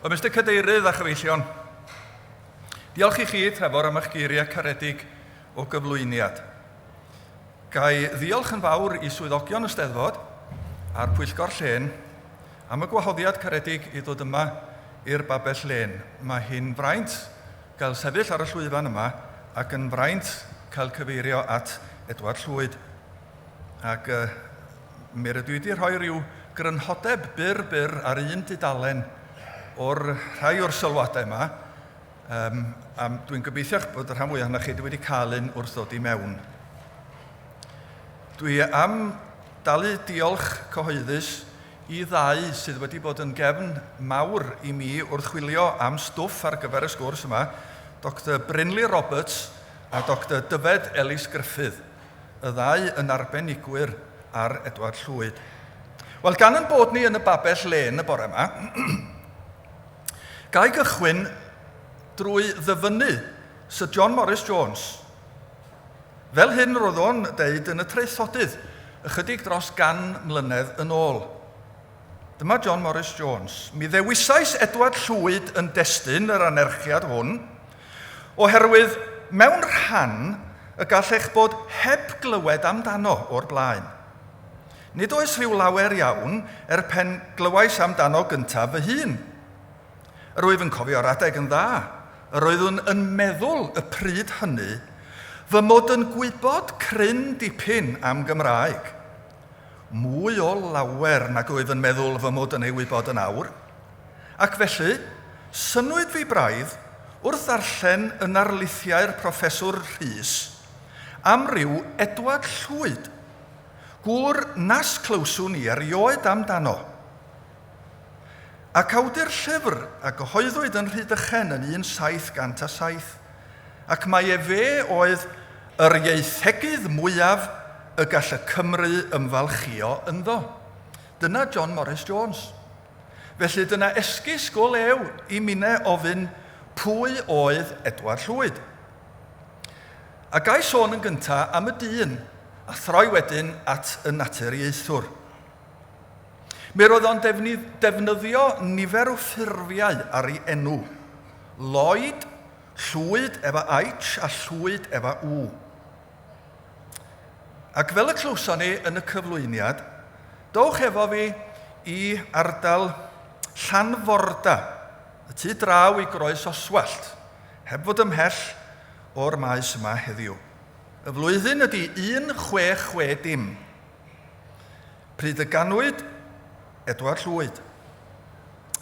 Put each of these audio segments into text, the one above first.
Wel, Mr Cadeirydd a chyfeillion, diolch i chi Trefor am eich geiriau caredig o gyflwyniad. Gai ddiolch yn fawr i swyddogion y Steddfod a'r Pwyllgor Llen am y gwahoddiad caredig i ddod yma i'r Babell Lên. Mae hi'n fraint gael sefyll ar y llwyfan yma ac yn fraint cael cyfeirio at Edward Llwyd. Ac mi rydw i wedi rhoi rhyw grynhodeb byr ar un dudalen o'r rhai o'r sylwadau yma. Dwi'n gobeithio bod y rhan fwyaf yna chi wedi cael un wrth ddod i mewn. Dwi am dalu diolch cyhoeddus i ddau sydd wedi bod yn gefn mawr i mi wrth chwilio am stwff ar gyfer y sgwrs yma, Dr Brynley Roberts a Dr Dyfed Ellis Griffith, y ddau yn arbenigwyr ar Edward Llwyd. Wel, gan yn bod ni yn y Babell Lên y bore yma, gai gychwyn drwy ddyfynnu Sir John Morris Jones. Fel hyn roedd o'n deud yn y traethodydd ychydig dros 100 mlynedd yn ôl. Dyma John Morris Jones. Mi ddewisais Edward Llwyd yn destun yr anerchiad hwn, oherwydd mewn rhan y gallech bod heb glywed amdano o'r blaen. Nid oes rhyw lawer iawn pen glywais amdano gyntaf fy hun. Yr wyf yn cofio'r adeg yn dda. Yr oeddwn yn meddwl y pryd hynny fy mod yn gwybod cryn dipyn am Gymraeg. Mwy o lawer nag wyf yn meddwl fy mod yn ei wybod yn awr. Ac felly, synnwyd fi braidd wrth ddarllen yn arlithiau'r Proffeswr Rhys am ryw Edward Llwyd, gŵr nas clywswn i erioed amdano. Ac awdur llyfr a gyhoeddwyd yn Rhydychen yn 1707, ac mae fe oedd yr ieithegydd mwyaf y gall y Cymru ymfalchio ynddo. Dyna John Morris Jones. Felly dyna esgus go lew i minne ofyn pwy oedd Edward Llwyd. A gai sôn yn gyntaf am y dyn, a throi wedyn at y Naturiaethwr. Mi roedd o'n defnyddio nifer o ffurfiau ar ei enw. Lloyd, Llwyd efo H a Llwyd efo W. Ac fel y clywson ni yn y cyflwyniad, dowch efo fi i ardal Llanforda, y tu draw i Groes Oswallt, heb fod ymhell o'r maes yma heddiw. Y flwyddyn ydy 1660. Pryd y ganwyd Edward Llwyd.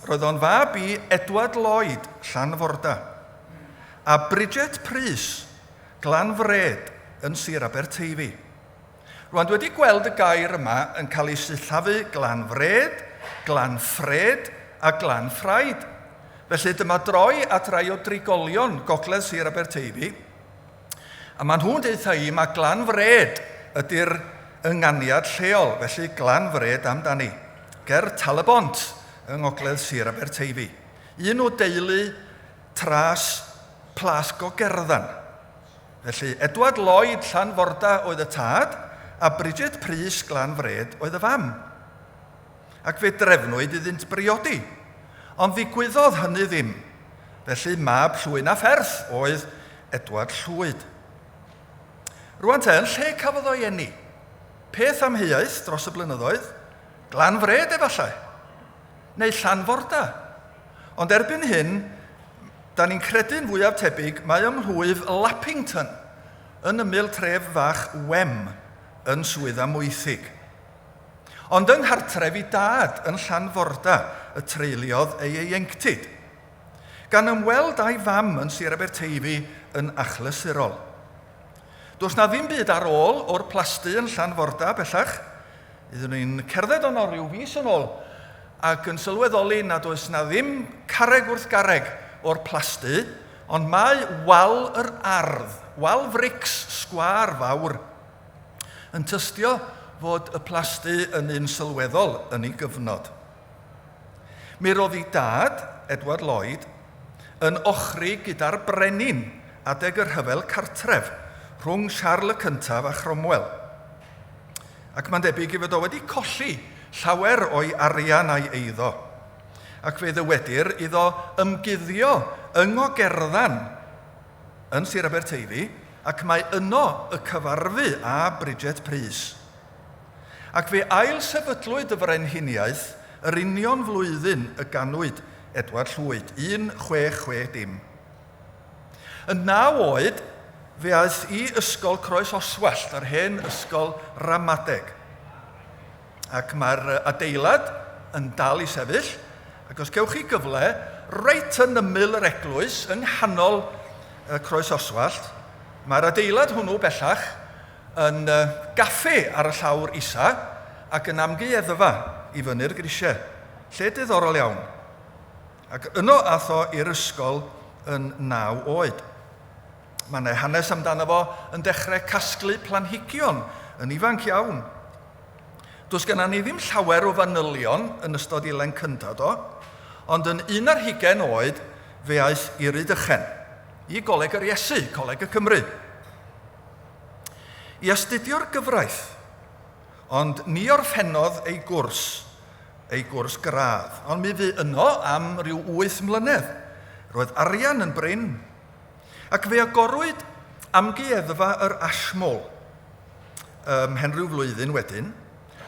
Roedd o'n fab i Edward Lloyd, Llanforda, a Bridget Prys, Glanfred, yn Sir Aberteifi. Rwan, dwi wedi gweld y gair yma yn cael ei sillafu Glanfred, Glanfred a Glanffraid. Felly dyma droi at rai o drigolion gogledd Sir Aberteifi, a maen nhw'n deitha i mae Glanfred ydy'r ynganiad lleol, felly Glanfred amdani, ger Talybont yng ngogledd Sir Aberteifi. Un o deulu tras Plasgo Gerddan. Felly Edward Lloyd Llanforda oedd y tad, a Bridget Prys Glanfred oedd y fam. Ac fe drefnwyd iddynt briodi. Ond ddigwyddodd hynny ddim. Felly mab Llwyn a Pherth oedd Edward Llwyd. Rwan te, yn lle cafodd o'i eni? Peth amheuaeth dros y blynyddoedd? Glanfred efallai? Neu Llanforda? Ond erbyn hyn, da ni'n credu'n fwyaf tebyg, mae ymhlwyf Lappington yn ymyl tref fach Wem yn Swydd Amwythig. Ond yng nghartref i dad yn Llanforda y treuliodd ei ieuenctid, gan ymweld a'i fam yn Sir Aberteifi yn achlysurol. Does na ddim byd ar ôl o'r plasty yn Llanforda bellach. Iddyn ni'n cerdded ono ryw fis yn ôl ac yn sylweddoli nad oes na ddim carreg wrth garreg o'r plasty, ond mae wal yr ardd, wal frics sgwâr fawr, yn tystio fod y plasty yn un sylweddol yn ei gyfnod. Mi roedd ei dad, Edward Lloyd, yn ochri gyda'r brenin adeg yr rhyfel cartref rhwng Charles y Cyntaf a Cromwell. Ac mae'n debyg i fod o wedi colli llawer o'i arian a'i eiddo. ac fe ddywedir iddo ymguddio yng Ngogerddan yn Sir Aberteifi, ac mae yno y cyfarfu â Bridget Pris. Ac fe ail sefydlwyd y frenhiniaeth yr union flwyddyn y ganwyd Edward Llwyd, 1660. Yn 9 oed, fe aeth i ysgol Croes Oswallt, yr hen ysgol ramadeg. Ac mae'r adeilad yn dal i sefyll, ac os gewch chi gyfle, reit yn ymyl yr eglwys, yng nghanol Croes Oswallt, mae'r adeilad hwnnw bellach yn gaffe ar y llawr isa ac yn amgueddfa i fyny'r grisiau. Lle diddorol iawn. Ac yno ath o i'r ysgol yn 9 oed. Mae yna hanes amdano fo yn dechrau casglu planhigion yn ifanc iawn. Does genna ni ddim llawer o fanylion yn ystod i len cyntaf o, ond yn 11 oed fe aeth i Rhydychen, i Goleg yr Iesu, Coleg y Cymru. I astudio'r gyfraith, ond ni orffennodd ei gwrs gradd, ond mi fu yno am ryw 8 mlynedd. Roedd arian yn brin, ac fe agorwyd amgueddfa yr Ashmole ymhen ryw flwyddyn wedyn,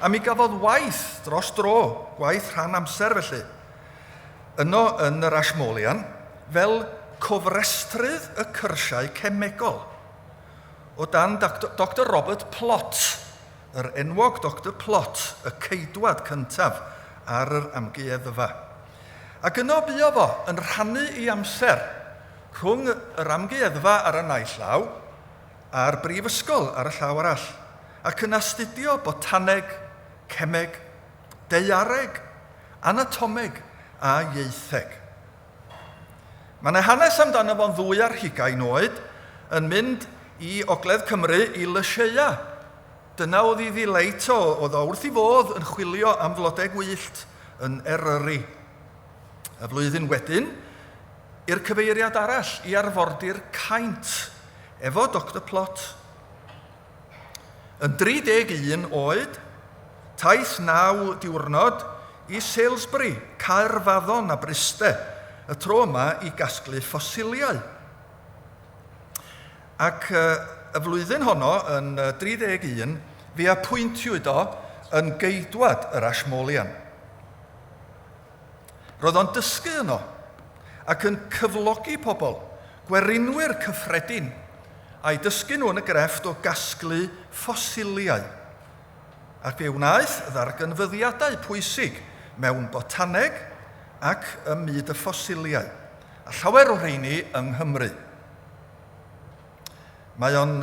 a mi gafodd waith dros dro, gwaith rhan amser felly, yno yn yr Ashmolean, fel cofrestrydd y cyrsiau cemegol, o dan Dr Robert Plot, yr enwog Dr Plot, y ceidwad cyntaf ar yr amgueddfa. Ac yno buo fo yn rhannu ei amser rhwng yr amgueddfa ar y naill llaw a'r brifysgol ar y llaw arall, ac yn astudio botaneg, cemeg, daeareg, anatomeg a ieitheg. Mae yna hanes amdano fo'n 2 ar 20 oed yn mynd i Ogledd Cymru i Lysia. Dyna oedd i ddileit oedd o wrth i fodd yn chwilio am flodau gwyllt yn Eryri. Y flwyddyn wedyn, i'r cyfeiriad arall i arfordir Caint, efo Dr Plot. Yn 31 oed, taith 9 diwrnod i Salisbury, Caerfaddon a Bryste, y tro yma i gasglu ffosiliau. Ac y flwyddyn honno, yn 31, fe apwyntiwyd o yn geidwad yr Ashmolean. Roedd o'n dysgu yno ac yn cyflogi pobl, gwerinwyr cyffredin, a'i dysgu nhw yn y grefft o gasglu ffosiliau. Ac fe wnaeth ddarganfyddiadau pwysig mewn botaneg ac ym myd y ffosiliau, a llawer o rheini yng Nghymru. Mae o'n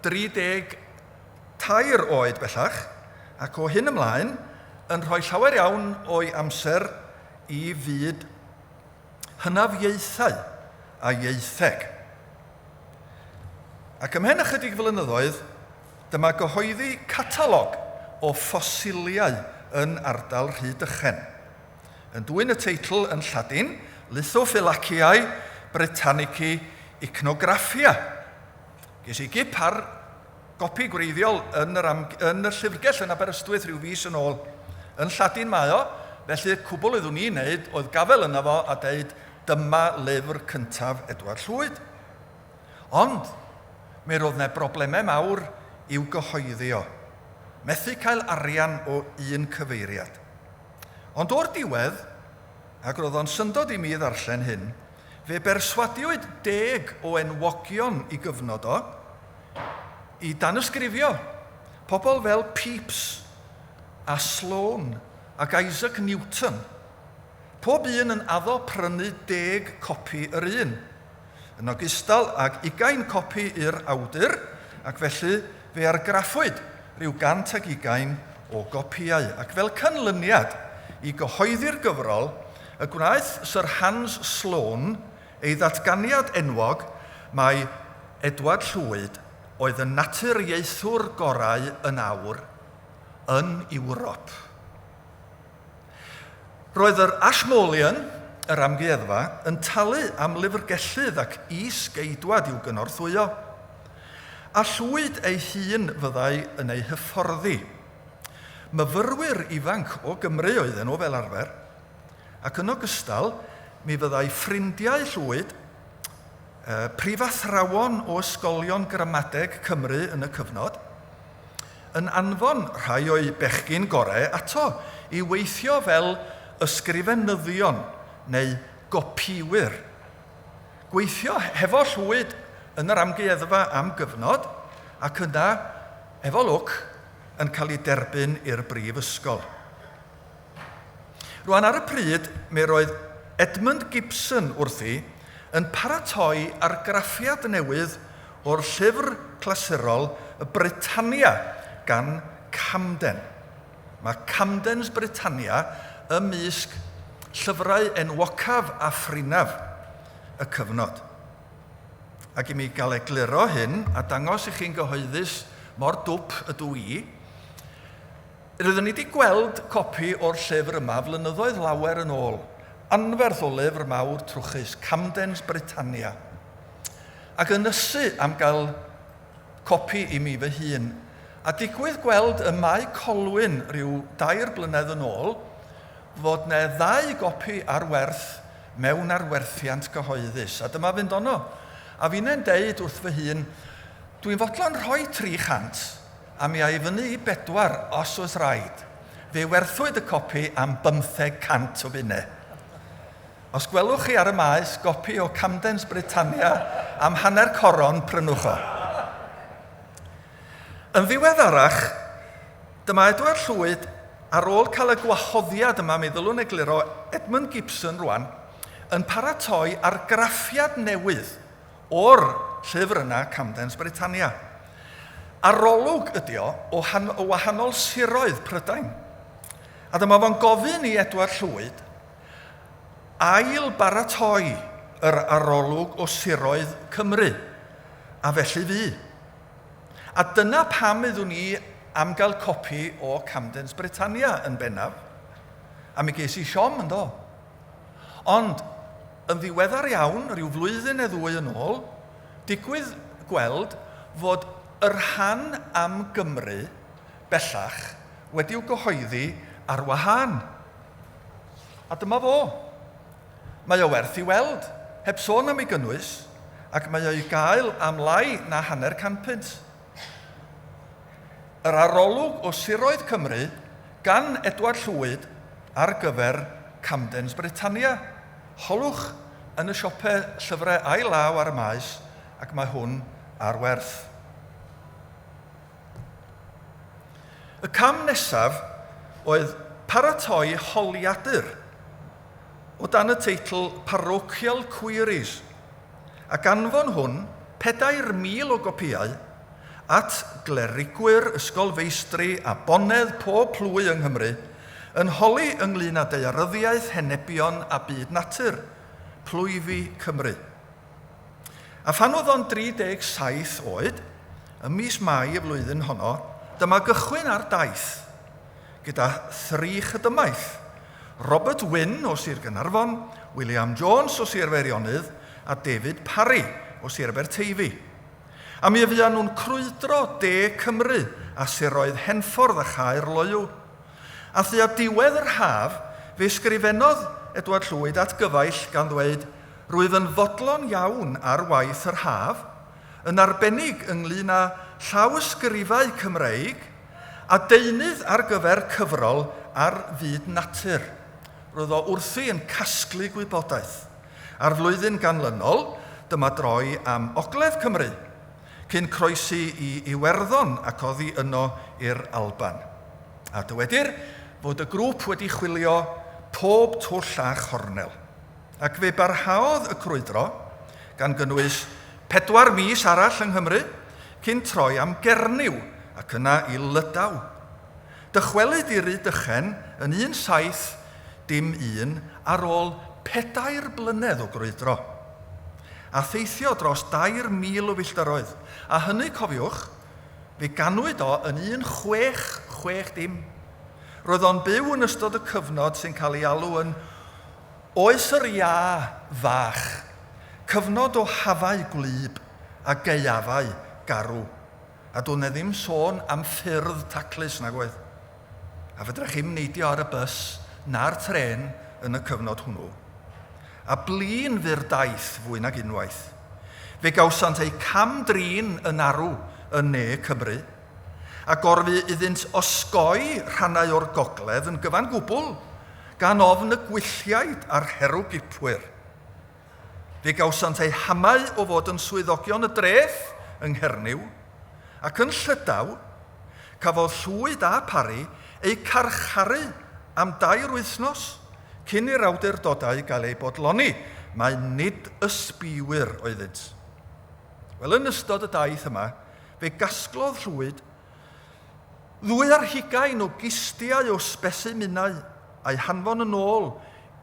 32 oed bellach, ac o hyn ymlaen yn rhoi llawer iawn o'i amser i fyd hynafieithau a ieitheg. Ac ymhen ychydig flynyddoedd, dyma gyhoeddi catalog o ffosiliau yn ardal Rhydychen. Yn dwyn y teitl yn Lladin, Lithophylaceae Britannici Ichnographia. Ges i gip ar gopi gwreiddiol yn y llyfrgell yn Aberystwyth rhyw fis yn ôl. Yn Lladin mae o, felly cwbl iddwn ni wneud oedd gafel yna fo a deud dyma lyfr cyntaf Edward Llwyd. Ond, mi roedd yna broblemau mawr i'w gyhoeddi o. Methu cael arian o un cyfeiriad. Ond o'r diwedd, ac roedd o'n syndod i mi ddarllen hyn, fe berswadiwyd 10 o enwogion i gyfnod o i danysgrifio pobl fel Pepys a Sloane ac Isaac Newton. Pob un yn addo prynu 10 copi yr un, yn ogystal ag 20 copi i'r awdur, ac felly fe argraffwyd rhyw 120 o gopïau. Ac fel canlyniad i gyhoeddi'r gyfrol, y gwnaeth Sir Hans Sloane ei ddatganiad enwog mae Edward Llwyd oedd y naturiaethwr gorau yn awr yn Ewrop. Roedd yr Ashmolean, yr amgueddfa, yn talu am lyfrgellydd ac is-geidwad i'w gynorthwyo, a Llwyd ei hun fyddai yn ei hyfforddi. Myfyrwyr ifanc o Gymru oedden nhw fel arfer, Ac yn ogystal, mi fyddai ffrindiau Llwyd, prifathrawon o ysgolion gramadeg Cymru yn y cyfnod, yn anfon rhai o'i bechgyn gorau ato i weithio fel ysgrifenyddion neu gopiwyr. Gweithio hefo Llwyd yn yr amgueddfa am gyfnod ac yna, efo lwc, yn cael ei derbyn i'r brifysgol. Rwan ar y pryd, mi roedd Edmund Gibson wrthi yn paratoi argraffiad newydd o'r llyfr clasurol y Britannia gan Camden. Mae Camden's Britannia ymysg llyfrau enwocaf a phrinaf y cyfnod. Ac i mi gael egluro hyn a dangos i chi'n gyhoeddus mor dwp ydw i, rydyn ni wedi gweld copi o'r llyfr yma flynyddoedd lawer yn ôl, anferth o lyfr mawr trwchus, Camden's Britannia. Ac ynysu am gael copi i mi fy hun, a digwydd gweld y Mae Colwyn rhyw 2 blynedd yn ôl, fod ne 2 gopi ar werth mewn arwerthiant gyhoeddus. A dyma fynd ono. A fi'n deud wrth fy hun, dwi'n fodlon rhoi 300, a mi ai fyny i 4 os oes rhaid. Fe werthwyd y copi am 500 o bunne. Os gwelwch chi ar y maes gopi o Camden's Britannia am hanner coron, prynwch o. Yn ddiweddarach, dyma Edward Llwyd, ar ôl cael y gwahoddiad yma, mi ddylwn egluro Edmund Gibson rwan, yn paratoi argraffiad newydd o'r llyfr yna, Camden's Britannia. Arolwg ydi o wahanol siroedd Prydain. A dyma fo'n gofyn i Edward Llwyd ail baratoi yr arolwg o siroedd Cymru, a felly fi. A dyna pam iddwn ni am gael copi o Camden's Britannia yn bennaf, a mi ges i siom yndo. Ond, yn ddiweddar iawn, rhyw flwyddyn neu 2 yn ôl, digwydd gweld fod yr rhan am Gymru bellach wedi'w gyhoeddi ar wahân. A dyma fo. Mae o werth i weld, heb sôn am ei gynnwys, ac mae o'i gael am lai na hanner canpunt. Yr arolwg o siroedd Cymru gan Edward Llwyd ar gyfer Camden's Britannia. Holwch yn y siopau llyfrau ai-law ar y maes, ac mae hwn ar werth. Y cam nesaf oedd paratoi holiadur o dan y teitl Parochial Queries, ac anfon hwn 4,000 o gopïau at glerigwyr, ysgol feistri a bonedd pob plwy yng Nghymru, yn holi ynglŷn â daearyddiaeth, henebion a byd natur, plwyfi Cymru. A phan oedd o'n 37 oed, ym mis Mai y flwyddyn honno, dyma gychwyn ar daith, gyda 3 chydymaeth. Robert Wynne o Sir Gaernarfon, William Jones o Sir Feirionnydd a David Parry o Sir Aberteifi. A mi fuan nhw'n crwydro De Cymru a siroedd Henffordd a Chaer Loyw. A thua diwedd yr haf, fe sgrifennodd Edward Llwyd at gyfaill gan ddweud, rwyf yn fodlon iawn ar waith yr haf, yn arbennig ynglŷn â llawysgrifau Cymreig a deunydd ar gyfer cyfrol ar fyd natur. Roedd o wrthi yn casglu gwybodaeth. Ar flwyddyn ganlynol, dyma droi am Ogledd Cymru, cyn croesi i Iwerddon ac oddi yno i'r Alban. A dywedir fod y grŵp wedi chwilio pob twll a chornel. Ac fe barhaodd y crwydro gan gynnwys 4 mis arall yng Nghymru, cyn troi am Gerniw ac yna i Lydaw. Dychwelyd i Rhydychen yn 1701 ar ôl 4 blynedd o grwydro. A theithio dros 2,000 o filltiroedd. A hynny, cofiwch, fe ganwyd o yn 1660. Roedd o'n byw yn ystod y cyfnod sy'n cael ei alw yn Oes yr Ia Fach, cyfnod o hafau gwlyb a geiafau garw. A dwi'n ddim sôn am ffyrdd taclus nag oedd. A fedrech chi'm neidio ar y bus na'r tren yn y cyfnod hwnnw. A blin fy'r daith fwy nag unwaith. Fe gawsant eu camdrin yn arw yn ne Cymru, a gorfu iddynt osgoi rhannau o'r gogledd yn gyfan gwbl gan ofn y gwylliaid a'r herw gipwyr. Fe gawsant eu hamau o fod yn swyddogion y dreth yng Nghernyw, ac yn Llydaw, cafodd Llwyd a Parry eu carcharu am 2 wythnos cyn i'r awdurdodau gael eu bodloni. Mae nid ysbiwyr oeddynt. Wel, yn ystod y daith yma, fe gasglodd Llwyd 220 o gistiau o spesiminau a'i hanfon yn ôl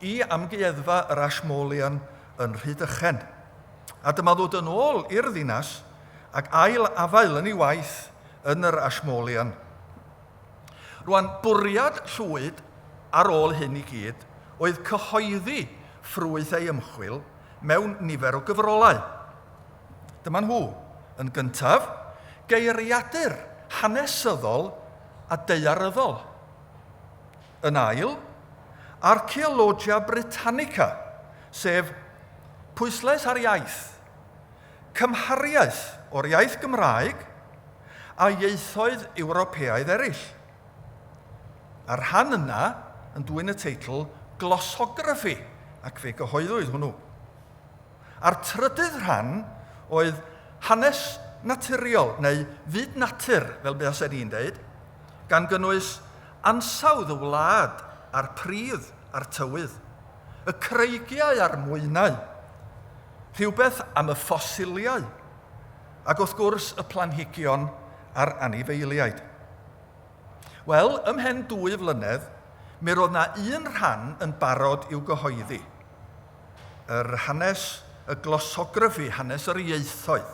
i amgueddfa yr Ashmolean yn Rhydychen. A dyma ddod yn ôl i'r ddinas ac ail afael yn ei waith yn yr Ashmolean. Rwan, bwriad Llwyd ar ôl hyn i gyd oedd cyhoeddi ffrwyth ei ymchwil mewn nifer o gyfrolau. Dyma nhw, yn gyntaf, geiriadur hanesyddol a daearyddol. Yn ail, Archaeologia Britannica, sef pwyslais ar iaith, cymhariaeth o'r iaith Gymraeg a ieithoedd Ewropeaidd eraill. A'r rhan yna yn dwyn y teitl Glossography, ac fe gyhoeddwyd hwnnw. A'r trydydd rhan oedd hanes naturiol, neu fyd natur, fel beth sy'n ni'n deud, gan gynnwys ansawdd y wlad a'r pridd a'r tywydd, y creigiau a'r mwynau, rhywbeth am y ffosiliau, ac wrth gwrs y planhigion a'r anifeiliaid. Wel, ymhen 2 flynedd, mi roedd yna un rhan yn barod i'w gyhoeddi. Yr hanes, y glossography, hanes yr ieithoedd.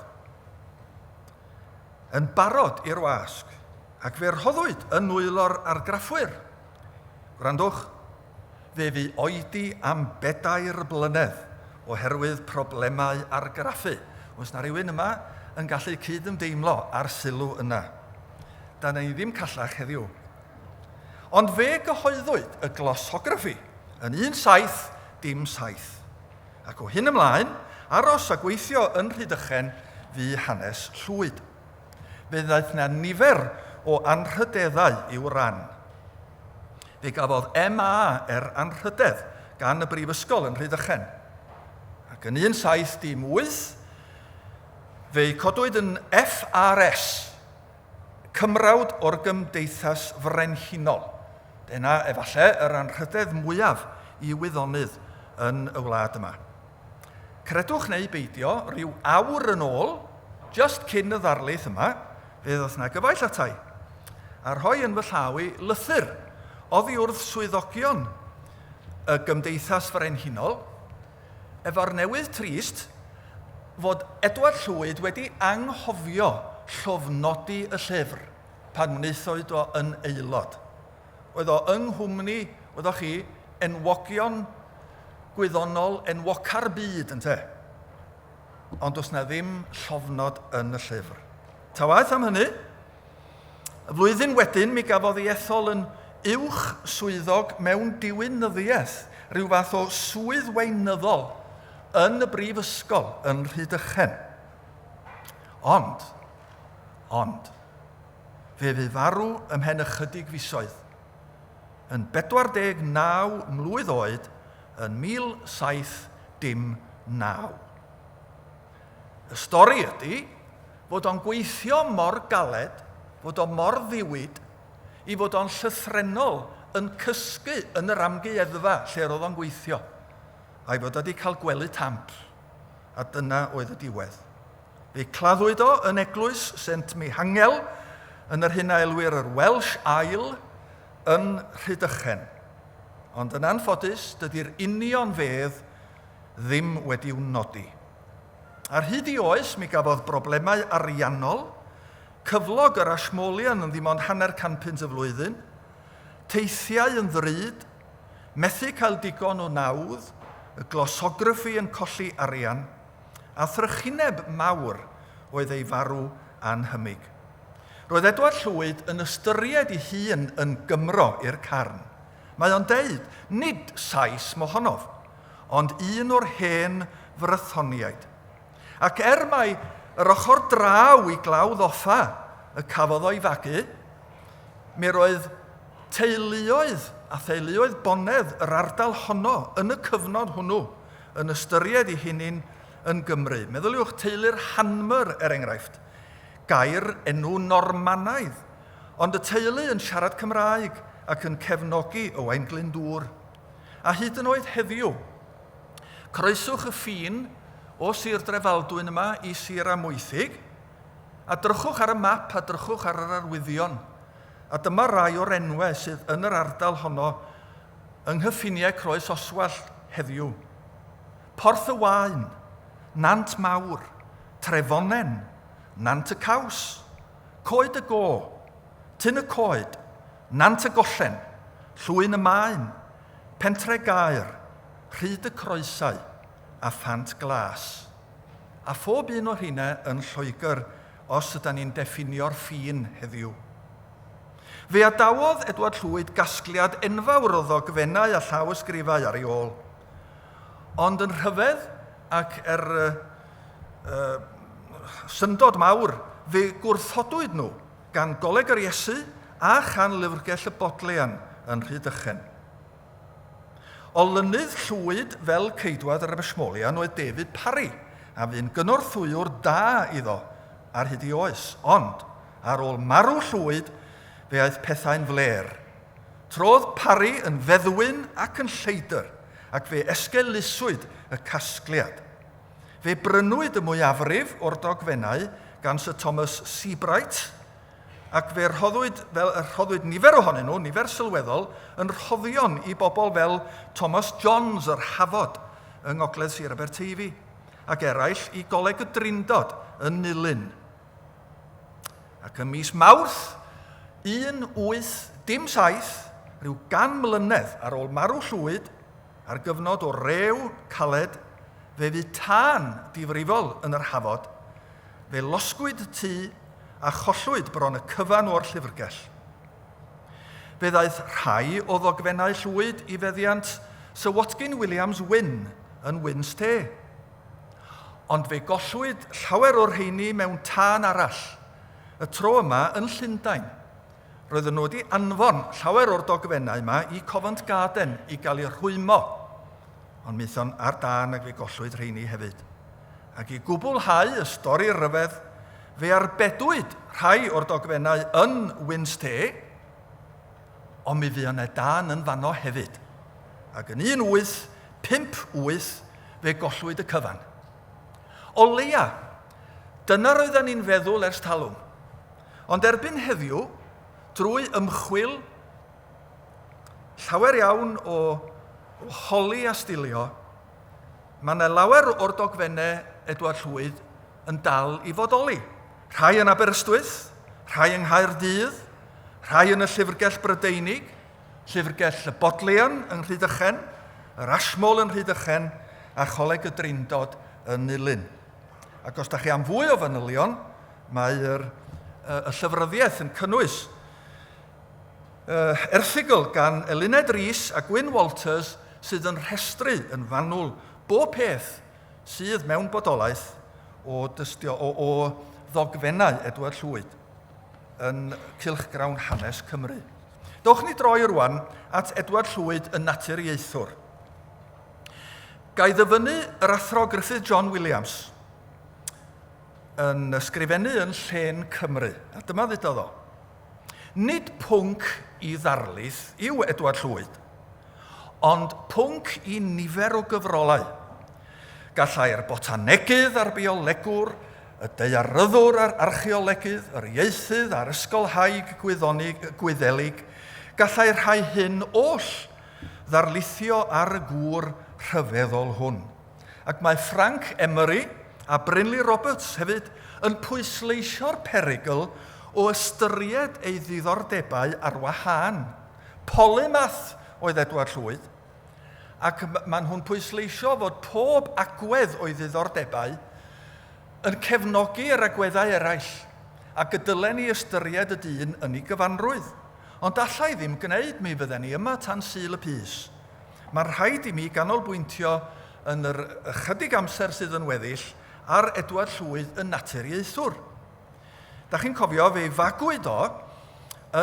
Yn barod i'r wasg, ac fe rhoddwyd yn nwylo'r argraffwyr. Gwrandwch, fe fu oedi am 4 blynedd oherwydd problemau argraffu. Oes na rywun yma yn gallu cydymdeimlo ar sylw yna. Da ni ddim callach heddiw. Ond fe gyhoeddwyd y glossography yn 1707. Ac o hyn ymlaen, aros a gweithio yn Rhydychen fu hanes Llwyd. Fe ddaeth na nifer o anrhydeddau i'w ran. Fe gafodd MA anrhydedd gan y Brifysgol yn Rhydychen. Ac yn 1718, fe codwyd yn FRS, Cymrawd o'r Gymdeithas Frenhinol. Dyna efallai yr anrhydedd mwyaf i wyddonydd yn y wlad yma. Credwch neu beidio, rhyw awr yn ôl, just cyn y ddarlith yma, fe ddoth na gyfaill atai, a rhoi yn fy llaw i lythyr oddi wrth swyddogion y Gymdeithas Frenhinol, efo'r newydd trist fod Edward Llwyd wedi anghofio llofnodi y llyfr pan wnaethoedd o yn aelod. Oedd o yng nghwmni, wedwch chi, enwogion gwyddonol enwoca'r byd, ynte. Ond does na ddim llofnod yn y llyfr. Ta waeth am hynny, y flwyddyn wedyn mi gafodd ei ethol yn uwch swyddog mewn diwinyddiaeth, rhyw fath o swydd weinyddol yn y Brifysgol yn Rhydychen. Ond, fe fu farw ymhen ychydig fisoedd, yn 49 mlwydd oed yn 1719. Y stori ydy fod o'n gweithio mor galed, fod o mor ddiwyd, i fod o'n llythrenol yn cysgu yn yr amgueddfa lle roedd o'n gweithio, a'i fod wedi cael gwely tamp, a dyna oedd y diwedd. Fe claddwyd o yn eglwys St Mihangel yn yr hyn a elwir yr Welsh Ail yn Rhydychen. Ond yn anffodus, dydy'r union fedd ddim wedi'w nodi. Ar hyd i oes, mi gafodd broblemau ariannol, cyflog yr Ashmolean yn ddim ond 500 y flwyddyn, teithiau yn ddrud, methu cael digon o nawdd, y glossography yn colli arian, a thrychineb mawr oedd ei farw anhymig. Roedd Edward Llwyd yn ystyried ei hun yn Gymro i'r carn. Mae o'n deud, nid sais mohonof, ond un o'r hen frythoniaid. Ac mai yr ochr draw I glawdd offa y cafodd o'i fagu, mi roedd teuluoedd a theuluoedd bonedd yr ardal honno yn y cyfnod hwnnw yn ystyried I hunin yn Gymru. Meddyliwch teulu'r Hanmer enghraifft, gair enw Normanaidd, ond y teulu yn siarad Cymraeg ac yn cefnogi Owain Glyndŵr. A hyd yn oed heddiw, croeswch y ffin o Sir Drefaldwyn yma I Sir Amwythig, a drychwch ar y map a drychwch ar yr arwyddion. A dyma rai o'r enwau sydd yn yr ardal honno yng nghyffiniau Croes Oswallt heddiw. Porth y Waun, Nant Mawr, Trefonen, Nant y Caws, Coed y Go, Tyn y Coed, Nant y Gollen, Llwyn y Maen, Pentre Gaer, Rhyd y Croesau a Phant Glas. A phob un o'r hynna yn Lloegr os ydyn ni'n diffinio'r ffin heddiw. Fe adawodd Edward Llwyd gasgliad enfawr o ddogfennau a llawysgrifau ar ei ôl. Ond yn rhyfedd ac syndod mawr, fe gwrthodwyd nhw gan Goleg yr Iesu a chan Lyfrgell y Bodleian yn Rhydychen. Olynydd Llwyd fel ceidwad yr Ysmolian oedd David Parry, a fu'n gynorthwywr da iddo ar hyd I oes. Ond, ar ôl marw Llwyd, fe aeth pethau'n fler. Trodd Parry yn feddwyn ac yn lleidr, ac fe esgeluswyd y casgliad. Fe brynwyd y mwyafrif o'r dogfennau gan Sir Thomas Seabright, ac fe rhoddwyd nifer ohonyn nhw, nifer sylweddol, yn rhoddion I bobl fel Thomas Johns yr Hafod yng Ngogledd Sir Aberteifi, ac eraill I Goleg y Drindod yn Nulyn. Ac ym mis Mawrth 1807, rhyw 100 mlynedd ar ôl marw Llwyd, ar gyfnod o rew caled, fe fu tân difrifol yn yr Hafod, fe losgwyd y tŷ a chollwyd bron y cyfan o'r llyfrgell. Fe ddaeth rhai o ddogfennau Llwyd I feddiant Sir Watkin Williams Wynne yn Wynne. Ond fe gollwyd llawer o'r rheini mewn tân arall, y tro yma yn Llundain. Roedden nhw wedi anfon llawer o'r dogfennau yma I Covent Garden I gael eu rhwymo, ond meithon ar dan ac fe gollwyd rheini hefyd. Ac I gwblhau y stori ryfedd, fe arbedwyd rhai o'r dogfennau yn Wynne, ond mi fu yna dan yn fanno hefyd. Ac yn 1858, fe gollwyd y cyfan. O leia, dyna roedden ni'n feddwl ers talwm. Ond erbyn heddiw, drwy ymchwil, llawer iawn o holi a stilio, mae yna lawer o'r dogfennau Edward Llwyd yn dal I fodoli. Rhai yn Aberystwyth, rhai yng Nghaerdydd, rhai yn y Llyfrgell Brydeinig, Llyfrgell y Bodleian yng Rhydychen, yr Asmol yn Rhydychen a Choleg y Drindod yn Nulyn. Ac os da chi am fwy o fanylion, mae'r llyfryddiaeth yn cynnwys erthigol gan Eluned Rhys a Gwyn Walters sydd yn rhestru yn fanwl bob peth sydd mewn bodolaeth o ddogfennau Edward Llwyd yn cylchgrawn hanes Cymru. Dowch ni droi rwan at Edward Llwyd y Naturiaethwr. Gai ddyfynu yr athro Gruffydd John Williams yn ysgrifennu yn Llen Cymru. A dyma ddudodd o. Nid pwnc I ddarlith yw Edward Llwyd, ond pwnc I nifer o gyfrolau. Gallai'r botanegydd a'r biolegwr, y daearyddwr a'r archeolegydd, yr ieithydd a'r ysgolhaig gwyddelig, gallai rhai hyn oll ddarlithio ar y gŵr rhyfeddol hwn. Ac mae Frank Emery a Brynley Roberts hefyd yn pwysleisio'r perygl o ystyried ei ddiddordebau ar wahân. Polymath oedd Edward Llwyd, ac maen nhw'n pwysleisio fod pob agwedd o'i ddiddordebau yn cefnogi yr agweddau eraill, ac y dylen ni ystyried y dyn yn ei gyfanrwydd. Ond allai ddim gwneud mi fydden ni yma tan syl y pys. Mae'n rhaid i mi ganolbwyntio yn yr ychydig amser sydd yn weddill ar Edward Llwyd y Naturiaethwr. Da chi'n cofio fe fagwyd o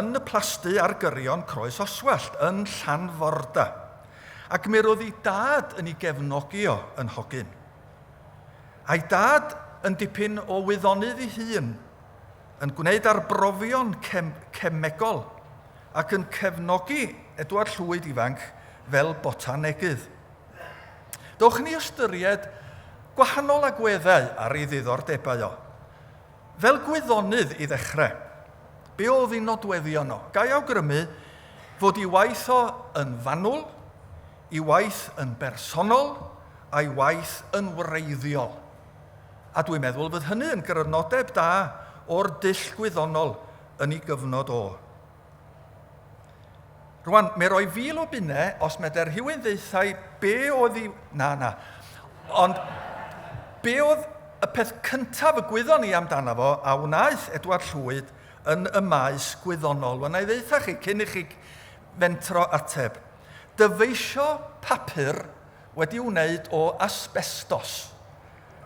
yn y plasty ar gyrion Croes Oswallt yn Llanforda. Ac mi roedd ei dad yn ei gefnogi o yn hogyn. A'i dad yn dipyn o wyddonydd ei hun, yn gwneud arbrofion cemegol ac yn cefnogi Edward Llwyd ifanc fel botanegydd. Dowch ni ystyried gwahanol agweddau ar ei ddiddordebau o. Fel gwyddonydd i ddechrau, be oedd ei nodweddion o? Gai awgrymu fod ei waith o yn fanwl, ei waith yn bersonol, a'i waith yn wreiddiol. A dwi'n meddwl fod hynny yn grynodeb da o'r dull gwyddonol yn ei gyfnod o. Rwan, me roi fil o bunne os medder rhywun ddeithau be oedd ei... Ond be oedd y peth cyntaf y gwyddon ni amdano fo a wnaeth Edward Llwyd yn y maes gwyddonol. Wna i ddeitha chi cyn i chi fentro ateb. Dyfeisio papur wedi wneud o asbestos.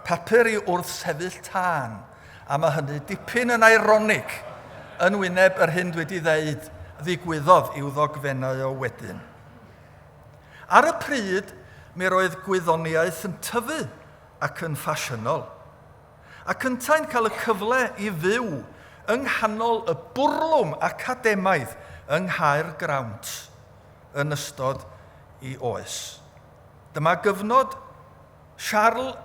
Papur i wrth sefyll tân. A mae hynny dipyn yn ironig yn wyneb yr hyn wedi ddeud ddigwyddodd i'w ddogfennau o wedyn. Ar y pryd, mi roedd gwyddoniaeth yn tyfu ac yn ffasiynol. Ac yntau'n cael y cyfle i fyw yng nghanol y bwrlwm academaidd yng Nghaer Grawnt yn ystod ei oes. Dyma gyfnod Charles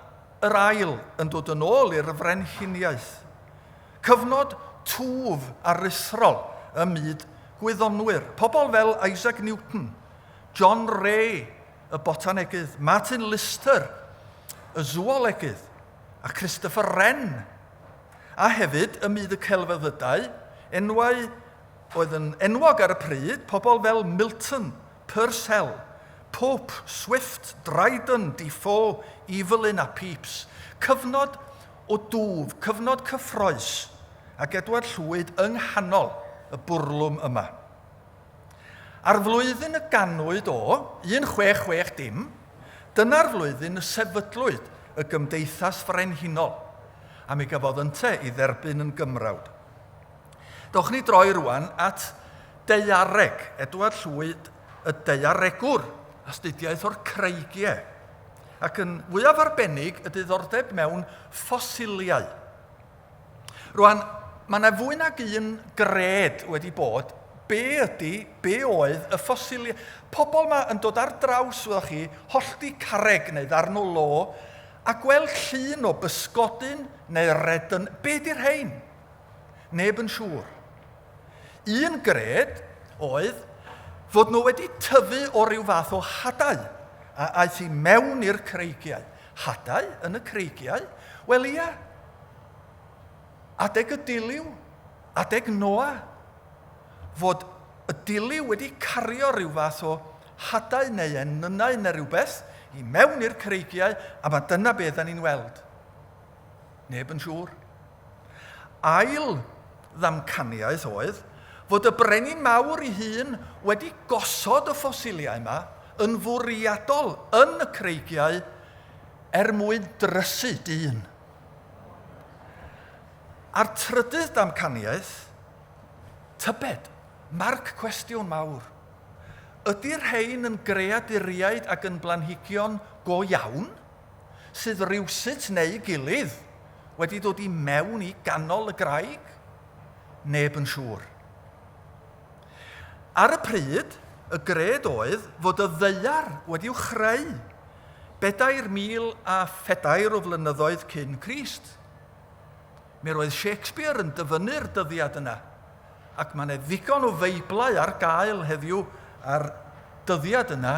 yr Ail yn dod yn ôl i'r frenhiniaeth. Cyfnod twf a ruthrol y myd gwyddonwyr. Pobl fel Isaac Newton, John Ray, y botanegydd, Martin Lister, y zoolegydd, a Christopher Wren. A hefyd, y myd y celfyddydau, enwau oedd yn enwog ar y pryd, pobl fel Milton, Purcell, Pope, Swift, Dryden, Defoe, Evelyn a Pepys. Cyfnod o dwf, cyfnod cyffroes, ac Edward Llwyd yng nghanol y bwrlwm yma. Ar flwyddyn y ganwyd o, 1660, dyna'r flwyddyn y sefydlwyd y Gymdeithas Frenhinol, a mi gafodd ynte i dderbyn yn gymrawd. Dowch ni droi rwan at daeareg, Edward Llwyd y daearegwr, astudiaeth o'r creigiau, ac yn fwyaf arbennig y diddordeb mewn ffosiliau. Rwan, mae yna fwy nag un gred wedi bod, be oedd y ffosiliau. Pobl yma yn dod ar draws, wyddoch chi, hollti carreg neu ddarn o lo, a gweld llun o bysgodyn neu redyn. Be di'r rhain? Neb yn siŵr. Un gred oedd fod nhw wedi tyfu o ryw fath o hadau a aeth i mewn i'r creigiau. Hadau yn y creigiau? Wel ia, adeg y diliw, adeg Noa, fod y diliw wedi cario ryw fath o hadau neu enynau neu rhywbeth i mewn i'r creigiau, a mae dyna beth ni'n weld. Neb yn siŵr. Ail ddamcaniaeth oedd fod y brenin mawr ei hun wedi gosod y ffosiliau yma yn fwriadol yn y creigiau mwyn drysu dyn. A'r trydydd damcaniaeth, tybed, marc cwestiwn mawr. Ydy'r rhain yn greaduriaid ac yn blanhigion go iawn, sydd rywsut neu gilydd wedi dod i mewn i ganol y graig? Neb yn siŵr. Ar y pryd, y gred oedd fod y ddeiar wedi'w chreu 4,000 o flynyddoedd cyn Crist. Mi roedd Shakespeare yn dyfynnu'r dyddiad yna, ac mae yna ddigon o feiblau ar gael heddiw ar dyddiad yna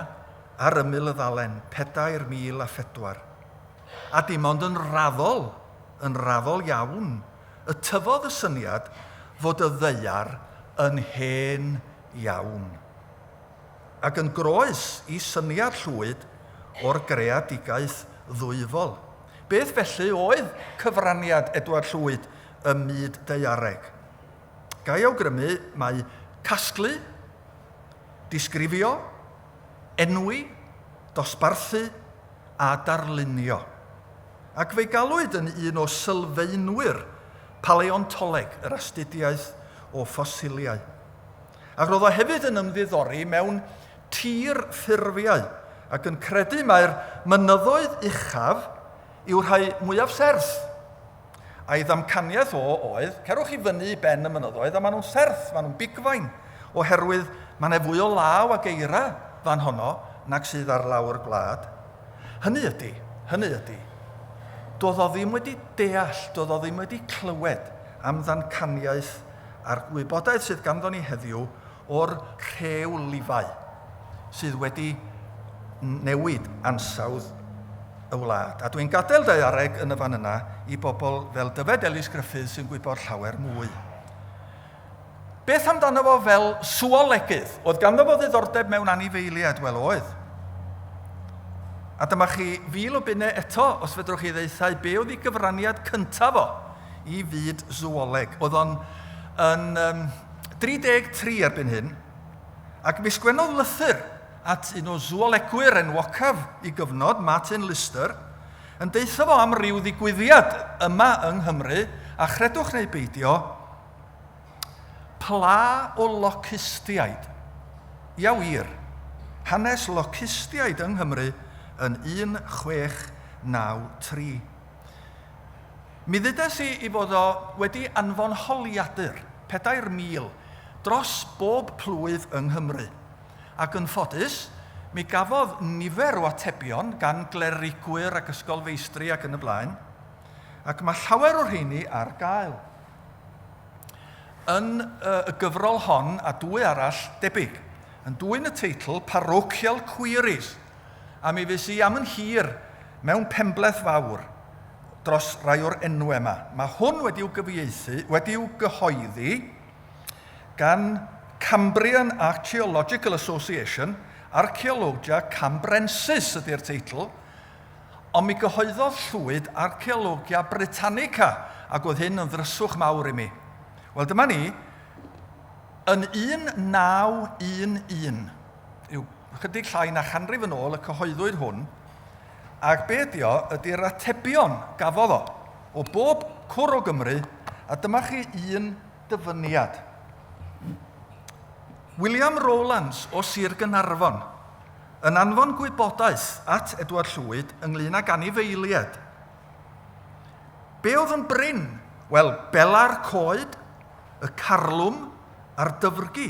ar ymyl y ddalen, 4,004. A dim ond yn raddol iawn, y tyfodd y syniad fod y ddeiar yn hen iawn. Ac yn groes i syniad Llwyd o'r greadigaeth ddwyfol. Beth felly oedd cyfraniad Edward Llwyd ym myd daeareg? Gai awgrymu mai casglu, disgrifio, enwi, dosbarthu a darlunio. Ac fe'i galwyd yn un o sylfaenwyr paleontoleg yr astudiaeth o ffosiliau. Ac roedd o hefyd yn ymddiddori mewn tir ffurfiau ac yn credu mae'r mynyddoedd uchaf yw'r rhai mwyaf serth. A'i ddamcaniaeth oedd, cerwch i fyny i ben y mynyddoedd a maen nhw'n serth, maen nhw'n bigfain, oherwydd maen nhw fwy o law ac eira fan honno nag sydd ar lawr gwlad. Hynny ydy, doedd o ddim wedi deall, doedd o ddim wedi clywed am ddamcaniaeth a'r gwybodaeth sydd ganddo ni heddiw o'r rhew lifau sydd wedi newid ansawdd y wlad. A dwi'n gadael daeareg yn y fan yna i bobl fel Dyfed Ellis Griffiths sy'n gwybod llawer mwy. Beth amdano fo fel sŵolegydd? Oedd ganddo fo ddiddordeb mewn anifeiliaid? Wel oedd. A dyma chi fil o bunnau eto, os fedrwch chi ddeithau, be oedd ei gyfraniad cyntaf o i fyd sŵoleg. Oedd o'n yn 33 erbyn hyn, ac mi sgwennodd lythyr at un o sŵolegwyr enwocaf i gyfnod, Martin Lister, yn deitha fo am ryw ddigwyddiad yma yng Nghymru, a chredwch neu beidio, pla o locustiaid. Ia wir, hanes locustiaid yng Nghymru yn 1693. Mi ddudes i fod o wedi anfon holiadur, 4,000, dros bob plwyf yng Nghymru. Ac yn ffodus, mi gafodd nifer o atebion gan glerigwyr ac ysgolfeistri ac yn y blaen, ac mae llawer o'r rheini ar gael. Yn y gyfrol hon, a dwy arall debyg, yn dwy'n y teitl Parochial Queries, a mi fes i am yn hir mewn penbleth fawr dros rai o'r enwau yma. Mae hwn wedi'w gyhoeddi gan Cambrian Archaeological Association, Archaeologia Cambrensis ydy'r teitl, ond mi gyhoeddodd Llwyd Archaeologia Britannica, ac oedd hyn yn ddryswch mawr i mi. Wel, dyma ni, yn 1911, yw chydig llai na chanrif yn ôl y cyhoeddwyd hwn, ac be ydy'r atebion gafodd o bob cwr o Gymru, a dyma chi un dyfyniad. William Rowlands o Sir Gaernarfon yn anfon gwybodaeth at Edward Llwyd ynglŷn ag anifeiliaid. Be oedd yn bryn? Wel, bela'r coed, y carlwm a'r dyfrgu.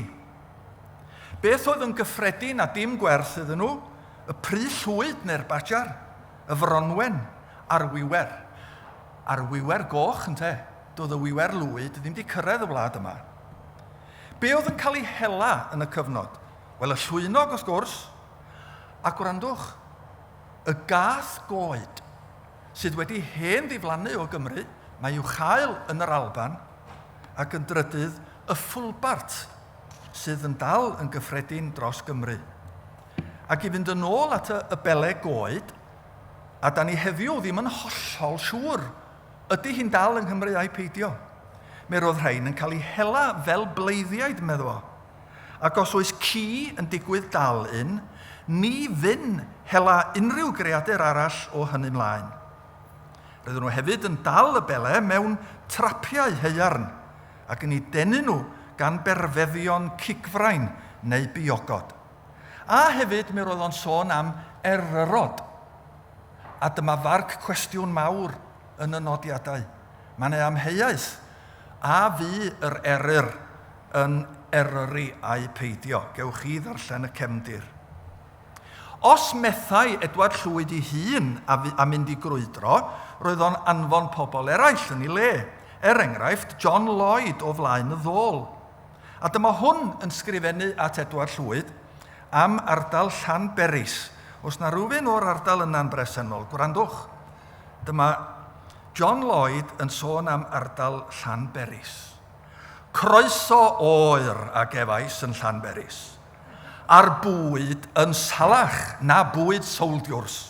Beth oedd yn gyffredin a dim gwerth iddyn nhw? Y pry llwyd neu'r badjar, y fronwen a'r wiwer. A'r wiwer goch, ynte? Doedd y wiwer Llwyd ddim wedi cyrraedd y wlad yma. Be oedd yn cael ei hela yn y cyfnod? Wel, y llwynog, wrth gwrs, a gwrandwch, y gath goed sydd wedi hen ddiflannu o Gymru, mae i'w chael yn yr Alban, ac yn drydydd y ffwlbart sydd yn dal yn gyffredin dros Gymru. Ac i fynd yn ôl at y bele goed, a da ni heddiw ddim yn hollol siŵr, ydy hi'n dal yng Nghymru a'i peidio. Mi roedd rhain yn cael ei hela fel bleiddiaid, meddwl. Ac os oes ci yn digwydd dal un, ni fyn hela unrhyw greadur arall o hynny mlaen. Roedden nhw hefyd yn dal y bele mewn trapiau haearn, ac yn ei denu nhw gan berfeddion cigfrain neu biogod. A hefyd mi roedd o'n sôn am eryrod. A dyma farc cwestiwn mawr yn y nodiadau. Mae'n amheuaeth. A fu yr eryr yn eryru a'i peidio. Gewch chi ddarllen y cefndir. Os methai Edward Llwyd ei hun a mynd i grwydro, roedd o'n anfon pobl eraill yn ei le. Enghraifft, John Lloyd o flaen y ddôl. A dyma hwn yn sgrifennu at Edward Llwyd am ardal Llanberis. Os na rhywun o'r ardal yna'n bresennol, gwrandwch. Dyma John Lloyd yn sôn am ardal Llanberis. Croeso oer a gefais yn Llanberis. A'r bwyd yn salach na bwyd souldiwrs.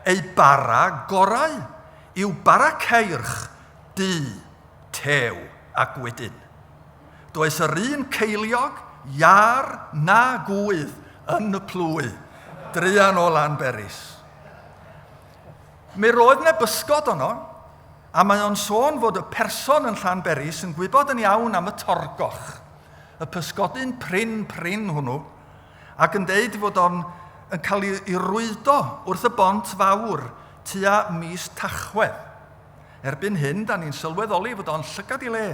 Ei bara gorau yw bara ceirch, du, tew a gwydyn. Does yr un ceiliog, iar na gwydd yn y plwy, druan o Lanberis. Mi roedd yna bysgod ono, a mae o'n sôn fod y person yn Llanberis yn gwybod yn iawn am y torgoch, y pysgodyn prin hwnnw, ac yn deud fod o'n yn cael ei rwydo wrth y bont fawr tua mis Tachwedd. Erbyn hyn, da ni'n sylweddoli fod o'n llygad i le,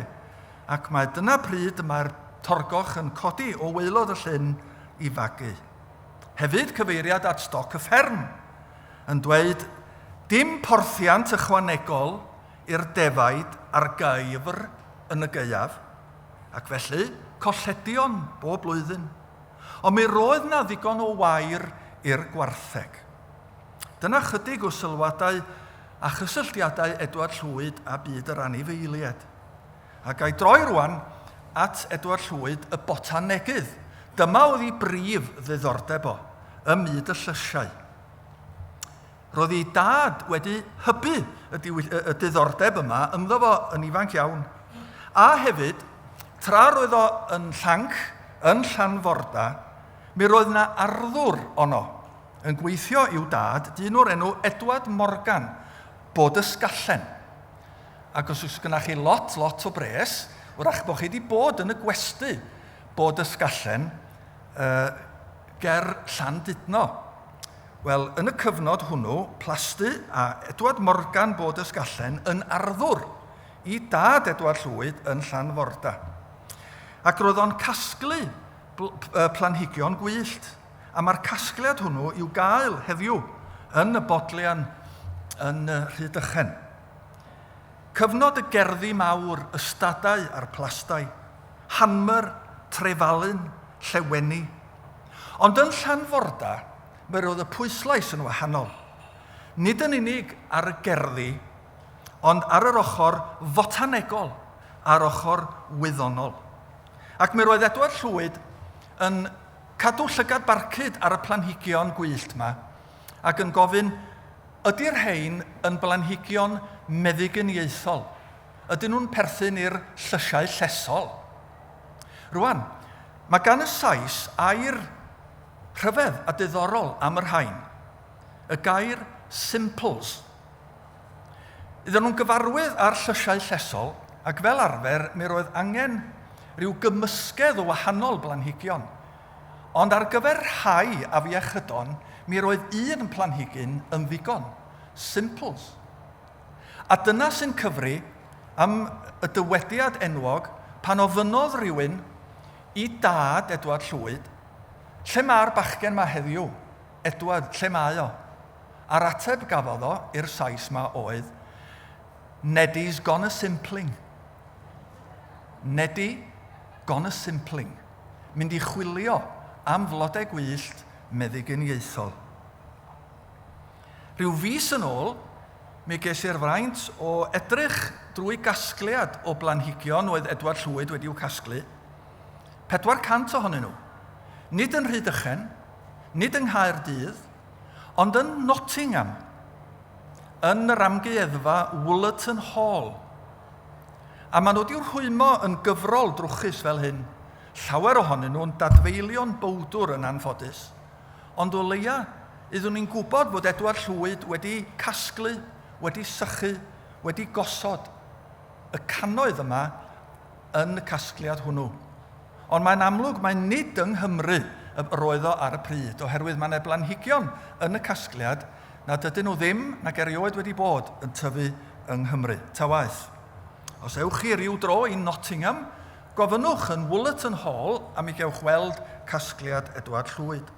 ac mae dyna pryd mae'r torgoch yn codi o waelod y llyn i fagu. Hefyd cyfeiriad at stoc y fferm, yn dweud dim porthiant ychwanegol i'r defaid a'r gaifr yn y gaeaf, ac felly colledion bob blwyddyn. Ond mi roedd na ddigon o wair i'r gwartheg. Dyna chydig o sylwadau a chysylltiadau Edward Llwyd a byd yr anifeiliaid. Ac a'i droi rwan at Edward Llwyd y botanegydd. Dyma oedd ei brif ddiddordeb o, y myd y llysiau. Roedd ei dad wedi hybu y diddordeb yma ynddo fo yn ifanc iawn. A hefyd, tra roedd o yn Llanc, yn Llanforda, mi roedd yna arddwr ono yn gweithio i'w dad, dyn o'r enw Edward Morgan, bod ysgallen. Ac os oes gynnach chi lot o bres, wrach bod chi wedi bod yn y gwesty bod ysgallen ger Llandudno. Wel, yn y cyfnod hwnnw, plasty a Edward Morgan bod ysgallen yn arddwr i dad Edward Llwyd yn Llanforda. Ac roedd o'n casglu planhigion gwyllt, a mae'r casgliad hwnnw i'w gael heddiw yn y bodlean yn Rhydychen. Cyfnod y gerddi mawr, ystadau a'r plastau, hanmer, trefalun, lleweni. Ond yn Llanforda, mae roedd y pwyslais yn wahanol. Nid yn unig ar y gerddi, ond ar yr ochr fotanegol, a'r ochr wyddonol. Ac mi roedd Edward Llwyd yn cadw llygad barcud ar y planhigion gwyllt yma, ac yn gofyn, ydy'r rhain yn blanhigion meddygyniaethol? Ydyn nhw'n perthyn i'r llysiau llesol? Rwan, mae gan y Sais air rhyfedd a diddorol am yr rhain. Y gair simples. Iddyn nhw'n gyfarwydd ar llysiau llesol, ac fel arfer mi roedd angen rhyw gymysgedd o wahanol blanhigion. Ond ar gyfer rhai a fiechydon, mi roedd un planhigyn yn ddigon, simples. A dyna sy'n cyfri am y dywediad enwog pan ofynodd rhywun i dad Edward Llwyd, lle mae'r bachgen yma heddiw? Edward, lle mae o? A'r ateb gafodd o i'r Sais yma oedd, Neddy's gone a simpling. Neddy gone a simpling. Mynd i chwilio am flodau gwyllt meddygyniaethol. Rhyw fis yn ôl, mi ges i'r fraint o edrych drwy gasgliad o blanhigion oedd Edward Llwyd wedi'w casglu, 400 ohonyn nhw. Nid yn Rhydychen, nid yng Nghaerdydd, ond yn Nottingham, yn yr amgueddfa Woollerton Hall. A maen nhw wedi'w rhwymo yn gyfrol drwchus fel hyn. Llawer ohonyn nhw'n dadfeilion bowdwr yn anffodus, ond o leia iddyn ni'n gwybod bod Edward Llwyd wedi casglu, wedi sychu, wedi gosod y cannoedd yma yn y casgliad hwnnw. Ond mae'n amlwg, mae nid yng Nghymru roedd o ar y pryd, oherwydd mae yna blanhigion yn y casgliad nad ydyn nhw ddim nag erioed wedi bod yn tyfu yng Nghymru, ta waeth. Os ewch chi ryw dro i Nottingham, gofynnwch yn Woollerton Hall a mi gewch weld casgliad Edward Llwyd.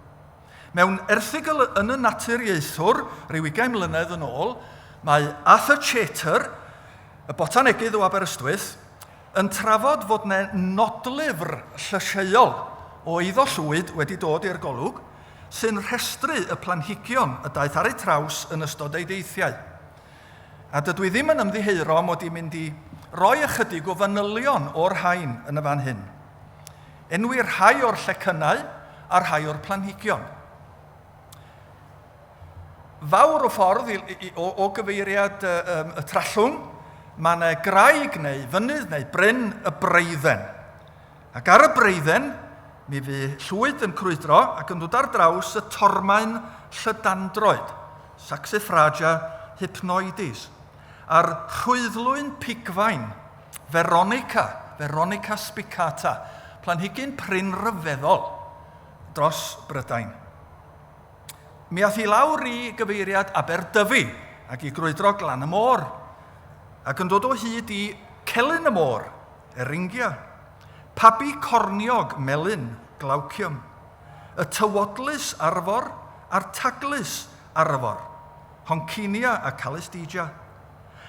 Mewn erthygl yn y Naturiaethwr, rhyw 20 mlynedd yn ôl, mae Arthur Chater, y botanegydd o Aberystwyth, yn trafod fod yna nodlyfr llysieuol o iddo Llwyd wedi dod i'r golwg, sy'n rhestru y planhigion y daeth ar eu traws yn ystod ei deithiau. A dydw i ddim yn ymddiheuro mod i'n mynd i roi ychydig o fanylion o'r rhain yn y fan hyn. Enwi'r rhai o'r llecynnau a rhai o'r planhigion. Fawr o ffordd o gyfeiriad y Trallwng, mae yna graig neu fynydd neu bryn y Breidden. Ac ar y breuddен, mi fu Llwyd yn crwydro ac yn dod ar draws y tormaen llydandroed, saxifraga hypnoides, a'r rhwyddlwyn pigfain, Veronica spicata, planhigyn prin ryfeddol dros Brydain. Mi ath I lawr I gyfeiriad Aberdyfi ac I grwydro glan y môr, ac yn dod o hyd I celyn y môr, Eringia, pabi corniog melyn, glaucium, y tywodlus arfor a'r taglus arfor, Honcinia a Calistija.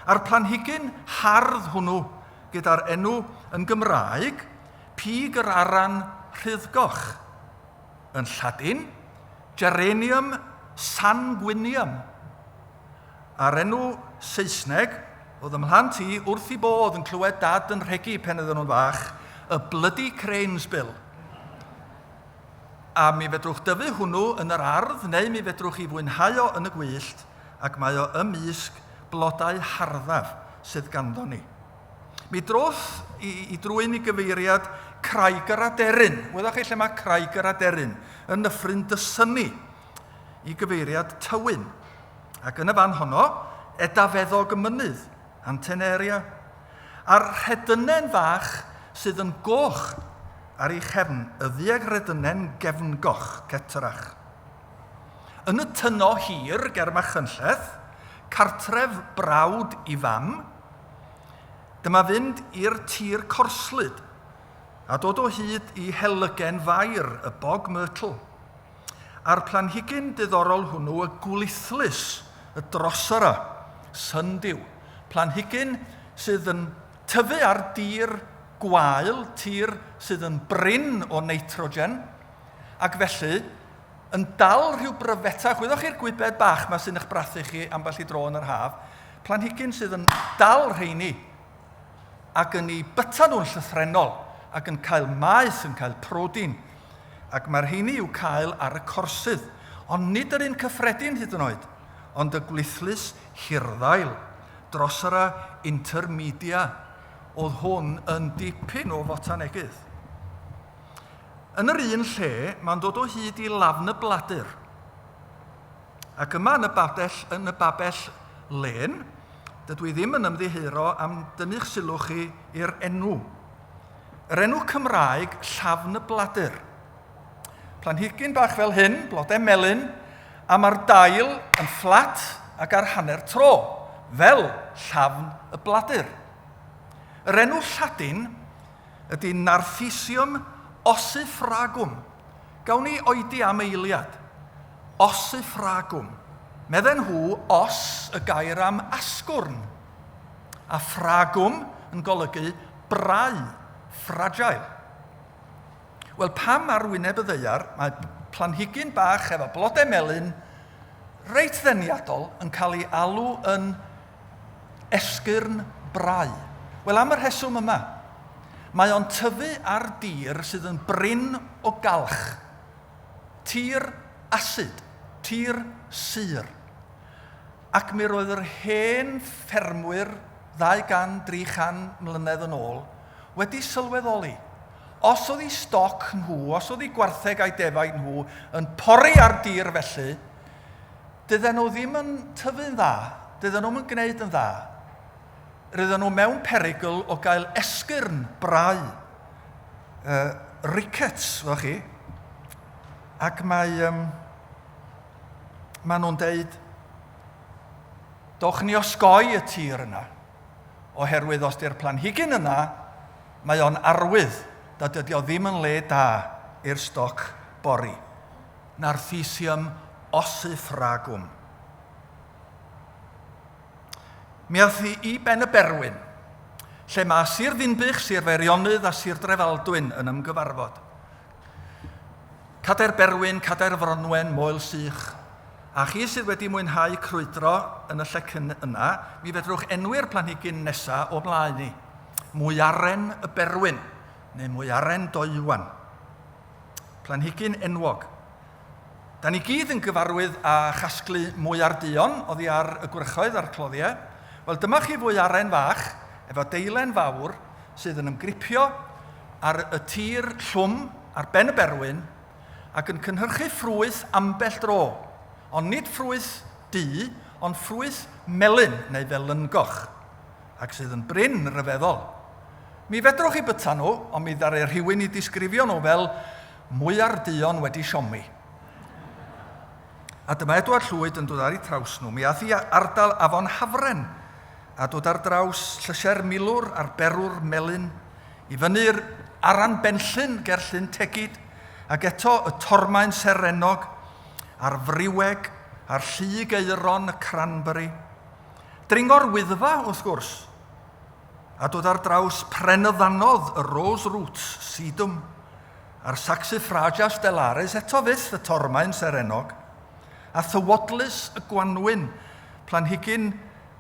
A'r planhigyn hardd hwnnw gyda'r enw yn Gymraeg, pig yr aran rhyddgoch. Yn Lladin, Geranium sanguineum. A'r enw Saesneg, oedd ymhlant I wrth I bodd yn clywed dad yn rhegi pen iddyn nhw'n fach, y Bloody Cranes Bill. A mi fedrwch dyfu hwnnw yn yr ardd, neu mi fedrwch I fwynhau o yn y gwyllt, ac mae o ymysg blodau harddaf sydd ganddo ni. Mi droth I drwy'n I gyfeiriad Craig yr Aderyn. Wyddoch chi lle mae Craig yr Aderyn yn nyffryn dysynu I gyfeiriad Tywyn. Ac yn y fan honno, Edafeddog y Mynydd, Anteneria, a'r rhedynen fach sydd yn goch ar ei chefn, y ddieg rhedynen gefngoch, Cetrach. Yn y tyno hir ger Machynlleth, cartref brawd I fam, dyma fynd i'r tir corslyd, a dod o hyd I helygen fair, y bog myrtle. A'r planhigyn diddorol hwnnw y gwlithlus, y drosera, syndiw. Planhigyn sydd yn tyfu ar dir gwael, tir sydd yn brin o nitrogen, ac felly yn dal rhyw bryfetach. Wyddoch chi'r gwybed bach yma sy'n eich brathu chi ambell I dro yn yr haf, planhigyn sydd yn dal rheini, ac yn ei byta nhw'n llythrenol, ac yn cael maeth, yn cael protein, ac mae'r heini i'w cael ar y corsydd, ond nid yr un cyffredin hyd yn oed, ond y gwlithlus hirddail, drosera intermedia, oedd hwn yn dipyn o fotanegydd. Yn yr un lle, mae'n dod o hyd I lafn y bladur. Ac yma yn y babell len, dydw I ddim yn ymddiheuro am dynnu'ch sylw chi i'r enw. Yr enw Cymraeg, llafn y bladur. Planhigyn bach fel hyn, blodau melyn, a mae'r dail yn fflat ac ar hanner tro, fel llafn y bladur. Yr enw Lladin ydy Narthisium ossifragum. Gawn ni oedi am eiliad. Ossifragum. Medden nhw os y gair am asgwrn. A fragum yn golygu brau, fragile. Wel, pam ar wyneb y ddeiar, mae planhigyn bach efo blodau melyn reit ddeniadol yn cael ei alw yn esgyrn brau. Wel, am y rheswm yma, mae o'n tyfu ar dir sydd yn brin o galch. Tir asid, tir sur. Ac mi roedd yr hen ffermwyr 200-300 mlynedd yn ôl wedi sylweddoli. Os oedd ei stoc nhw, os oedd ei gwartheg a'i defaid nhw yn pori ar dir felly, dydden nhw ddim yn tyfu'n dda, dydden nhw'n gwneud yn dda. Rydden nhw mewn perygl o gael esgyrn brau, rickets, fydwch chi. Ac mae nhw'n deud, dowch ni osgoi y tir yna, oherwydd os di'r planhigyn yna, mae o'n arwydd, da dydy o ddim yn le da i'r stoc bori. Narthisium ossifragum. Mi ath I ben y Berwyn, lle mae Sir Ddinbych, Sir Feirionydd a Sir Drefaldwyn yn ymgyfarfod. Cadair Berwyn, Cadair Fronwen, Moel Sych. A chi sydd wedi mwynhau crwydro yn y lle yna, mi fedrwch enwi'r planhigyn nesaf o blaen ni. Mwyaren y Berwyn, neu Mwyaren Dwywan. Planhigyn enwog. Da ni gyd yn gyfarwydd â chasglu mwyarduon, oddi ar y gwrychoedd a'r cloddiau. Wel, dyma chi fwyaren fach, efo deilen fawr, sydd yn ymgripio ar y tir llwm ar ben y berwyn ac yn cynhyrchu ffrwyth ambell dro, ond nid ffrwyth du, ond ffrwyth melyn neu felyngoch, ac sydd yn bryn ryfeddol. Mi fedrwch chi byta nhw, ond mi ddaru rhywun i disgrifio nhw fel mwyar duon wedi siomi. A dyma Edward Llwyd yn dod ar ei traws nhw. Mi ath i ardal Afon Hafren a dod ar draws llysiau'r milwr a'r berwr melyn i fyny'r aran benllyn ger Llyn Tegid ac eto y tormaen serenog a'r friweg a'r llyg eiron y cranberry. Dringo'r Wyddfa wrth gwrs a dod ar draws Prenyddannodd y rose roots sedum a'r saxifraga stellaris, eto fyth y tormaen serenog, a thywodlus y Gwanwyn, planhigyn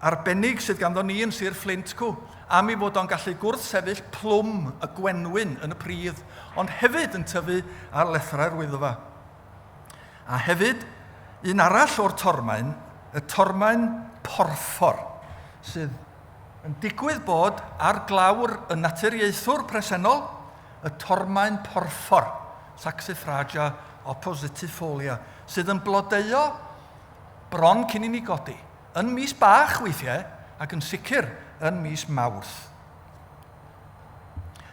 arbennig sydd ganddo ni yn Sir Fflintcw, am ei fod o'n gallu gwrthsefyll plwm y Gwenwyn yn y pridd, ond hefyd yn tyfu ar lethrau'r Wyddfa. A hefyd, un arall o'r tormaen, y tormaen porffor, sydd yn digwydd bod ar glawr y naturiaethwr presennol, y tormaen porffor, Saxifraga oppositifolia, sydd yn blodeuo bron cyn i ni godi, yn mis bach weithiau ac yn sicr yn mis Mawrth.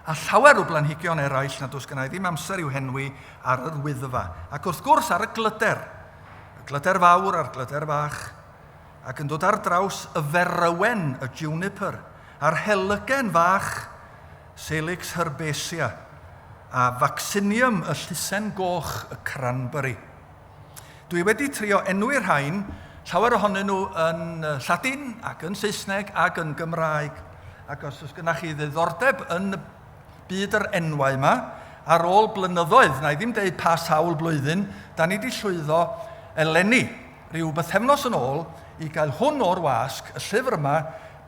A llawer o blanhigion eraill nad oes gynna i ddim amser i'w henwi ar yr Wyddfa, ac wrth gwrs ar y glyder fawr a'r glyder fach, ac yn dod ar draws y ferrywen, y juniper, a'r helygen fach, Salix herbaceae, a vaccinium, y llysen goch, y cranberry. Dwi wedi trio enwi'r rhain, llawer ohonyn nhw yn Lladin ac yn Saesneg ac yn Gymraeg. Ac os oes gynnach chi ddiddordeb yn y byd yr enwau yma, ar ôl blynyddoedd, na i ddim deud pa sawl blwyddyn, da ni wedi llwyddo eleni rhyw bythefnos yn ôl i gael hwn o'r wasg, y llyfr yma,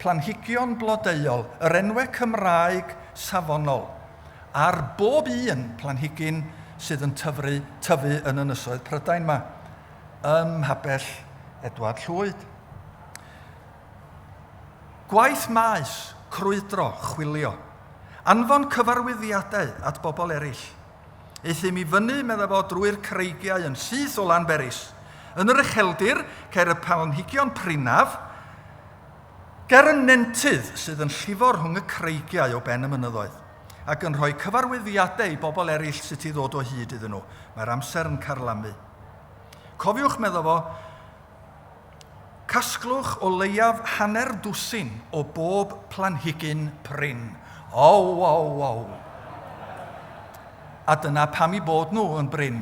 Planhigion Blodeuol, yr enwau Cymraeg safonol, ar bob un planhigyn sydd yn tyfu yn ynysoedd Prydain yma, ym Mhabell Edward Llwyd. Gwaith maes, crwydro, chwilio, anfon cyfarwyddiadau at bobl eraill. Eithim i fyny medda fo drwy'r creigiau yn syth o Lanberis, yn yr ucheldir cer y planhigion prinaf, ger y nentydd sydd yn llifo rhwng y creigiau o ben y mynyddoedd, ac yn rhoi cyfarwyddiadau i bobl eraill sydd i ddod o hyd iddyn nhw. Mae'r amser yn carlamu. Cofiwch medda fo, casglwch o leiaf hanner dwsin o bob planhigyn prin. O. A dyna pam i bod nhw yn bryn,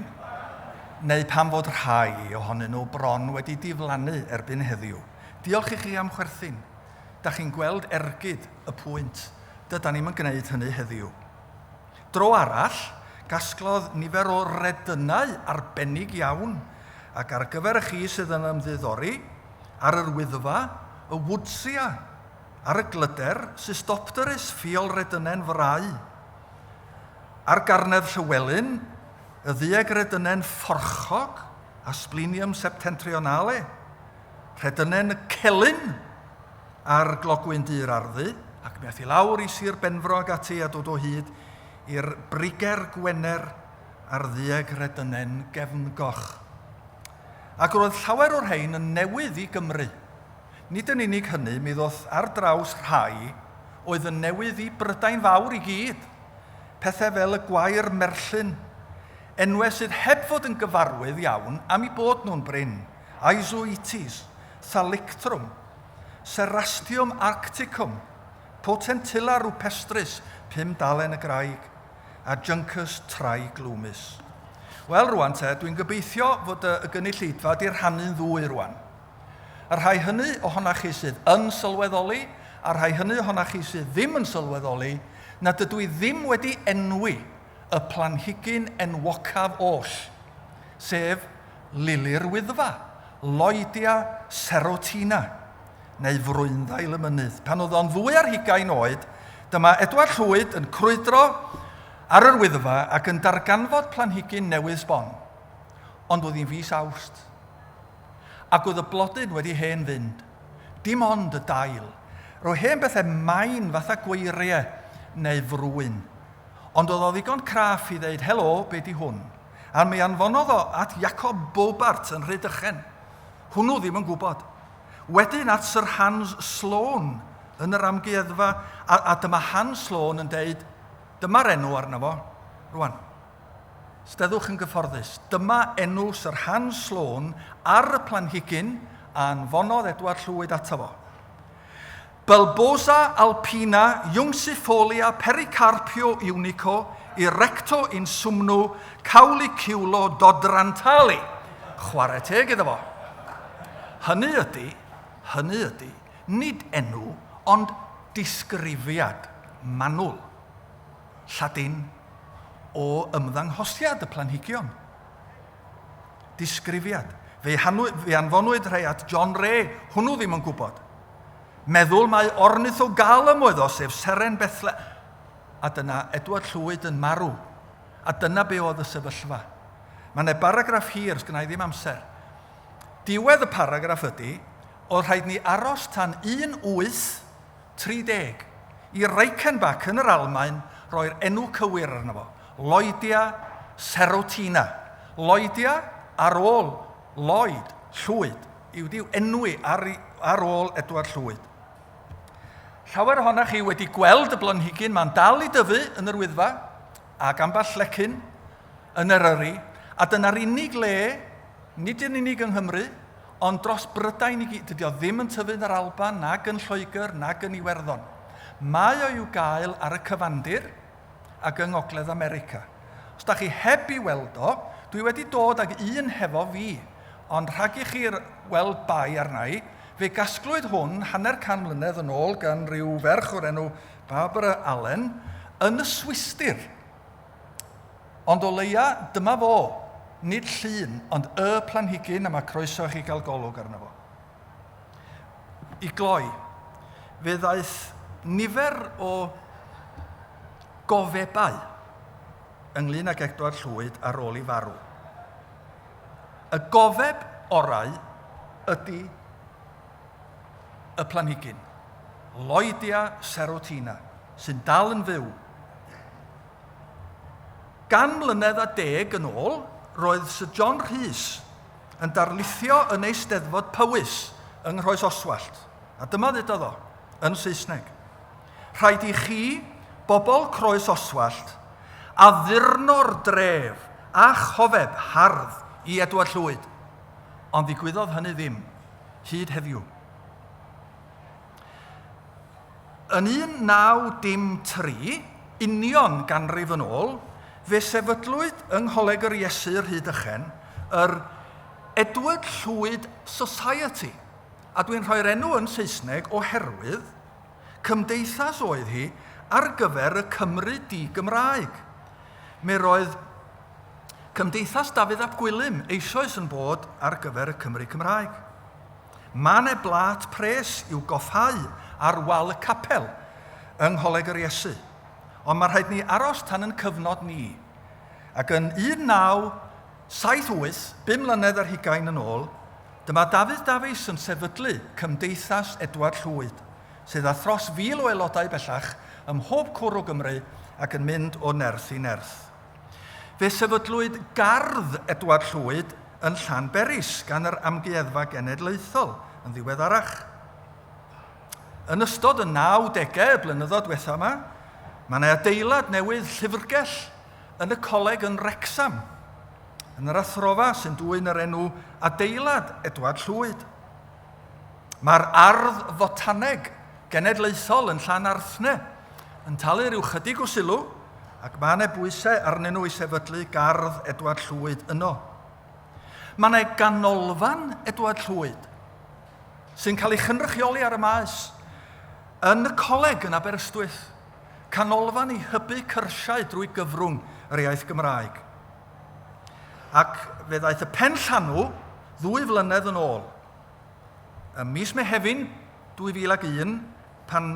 neu pam fod rhai ohonyn nhw bron wedi diflannu erbyn heddiw. Diolch i chi am chwerthin. Da chi'n gweld ergyd y pwynt. Dyda ni'n gwneud hynny heddiw. Dro arall, gasglodd nifer o redynau arbennig iawn, ac ar gyfer y chi sydd yn ymddiddori, ar yr Wyddfa, y Woodsia, ar y glyder, Cystopteris fiolredynen frau, ar garnedd Llywelyn, y ddieg redynen fforchog, Asplenium septentrionale, redynen celyn, ar glogwyn dyr arddu, ac mi ath i lawr i Sir Benfro ag ati a dod o hyd i'r briger Gwener a'r ddieg redynen gefngoch. Ac roedd llawer o'r rhain yn newydd i Gymru. Nid yn unig hynny, mi ddoth ar draws rhai oedd yn newydd i Brydain Fawr i gyd. Pethau fel y gwair Merllyn, enwau sydd heb fod yn gyfarwydd iawn am ei bod nhw'n bryn. Aizoites, Thalictrum, Cerastium arcticum, Potentilla rupestris, 5 dalen y graig, a Juncus triglumis. Wel, rwan te, dwi'n gobeithio fod y gynulleidfa di'r rhannu'n ddwy rwan. A rhai hynny ohonach chi sydd yn sylweddoli, a rhai hynny ohonach chi sydd ddim yn sylweddoli, nad ydw i ddim wedi enwi y planhigyn enwocaf oll, sef lili'r Wyddfa, Lloydia serotina, neu frwynddail y mynydd. Pan oedd o'n fwy ar 20 oed, dyma Edward Llwyd yn crwydro ar yr Wyddfa ac yn darganfod planhigyn newydd sbon. Ond oedd hi'n fis Awst. Ac oedd y blodyn wedi hen fynd. Dim ond y dail. Roedd hen bethau main fatha gweiriau neu frwyn. Ond oedd o ddigon craff i ddeud, helo, be di hwn? A mi anfonodd o at Jacob Bobart yn Rhydychen. Hwnnw ddim yn gwybod. Wedyn at Sir Hans Sloane yn yr amgueddfa, a dyma Hans Sloane yn deud, dyma'r enw arno fo, rwan. Steddwch yn gyfforddus. Dyma enw Sir Hans Sloane ar y planhigyn a anfonodd Edward Llwyd ato fo. Bulbosa alpina iungsifolia pericarpio unico erecto in sumno cauliculo dodrantali. Chwarae teg iddo fo. Hynny ydy, nid enw, ond disgrifiad manwl. Lladin o ymddanghosiad y planhigion. Disgrifiad. Fe anfonwyd rhai at John Ray, hwnnw ddim yn gwybod. Meddwl mae ornith o gael ymwyddo, sef Seren Bethle. A dyna Edward Llwyd yn marw. A dyna be oedd y sefyllfa. Mae yna baragraff hir, sgynna i ddim amser. Diwedd y paragraff ydy, oedd rhaid ni aros tan 1830 i Reichenbach yn yr Almaen roi'r enw cywir arno fo. Lloydia Serotina. Lloydia ar ôl Lloyd, Llwyd, i'w enwi ar ôl Edward Llwyd. Llawer ohonoch chi wedi gweld y blanhigyn ma'n dal i dyfu yn yr Wyddfa ac amball lecyn yn Eryri, a dyna'r unig le, nid yn unig yng Nghymru, ond dros Brydain i gyd. Dydy o ddim yn tyfu yn yr Alban, nag yn Lloegr, nag yn Iwerddon. Mae o i'w gael ar y cyfandir ac yng Ngogledd America. Os da chi heb i weld o, dwi wedi dod ag un hefo fi, ond rhag i chi weld bai arna i, fe gasglwyd hwn 100 mlynedd yn ôl gan ryw ferch o'r enw Barbara Allen yn y Swistir. Ond o leia, dyma fo, nid llun, ond y planhigyn a mae croeso i chi gael golwg arno fo. I gloi, fe ddaeth nifer o gofebau ynglyn ag Edward Llwyd ar ôl i farw. Y gofeb orau ydy y planhigyn, Lloydia Serotina, sy'n dal yn fyw. Gan mlynedd a 10 yn ôl, roedd Sir John Rhys yn darlithio yn Eisteddfod Powys yng Nghroes Oswallt. A dyma ddedodd o, yn Saesneg. Rhaid i chi, bobl Croes Oswallt, addurno'r dref a chofeb hardd i Edward Llwyd. Ond ddigwyddodd hynny ddim, hyd heddiw. Yn 1903, union ganrif yn ôl, fe sefydlwyd yng Ngholeg yr Iesu'r Rhydychen yr Edward Llwyd Society. A dwi'n rhoi'r enw yn Saesneg oherwydd cymdeithas oedd hi ar gyfer y Cymru di-Gymraeg. Mi roedd Cymdeithas Dafydd ap Gwilym eisoes yn bod ar gyfer y Cymru Cymraeg. Mae yna blat pres i'w goffhau ar wal y capel yng Ngholeg yr Iesu. Ond mae rhaid ni aros tan yn cyfnod ni. Ac yn 1978, 5 mlynedd ar hugain yn ôl, dyma Dafydd Davies yn sefydlu Cymdeithas Edward Llwyd, sydd â thros 1000 o aelodau bellach ym mhob cwr o Gymru ac yn mynd o nerth i nerth. Fe sefydlwyd gardd Edward Llwyd yn Llanberis gan yr Amgueddfa Genedlaethol yn ddiweddarach. Yn ystod y 90au blynyddoedd diwetha yma, mae yna adeilad newydd llyfrgell yn y coleg yn Wrecsam, yn yr athrofa sy'n dwyn yr enw Adeilad Edward Llwyd. Mae'r ardd fotaneg genedlaethol yn Llanarthne yn talu ryw chydig o sylw, ac mae yna bwysau arnyn nhw i sefydlu gardd Edward Llwyd yno. Mae yna ganolfan Edward Llwyd sy'n cael ei chynrychioli ar y maes yn y coleg yn Aberystwyth, canolfan i hybu cyrsiau drwy gyfrwng yr iaith Gymraeg. Ac fe ddaeth y pen llanw 2 flynedd yn ôl. Ym mis Mehefin 2001, pan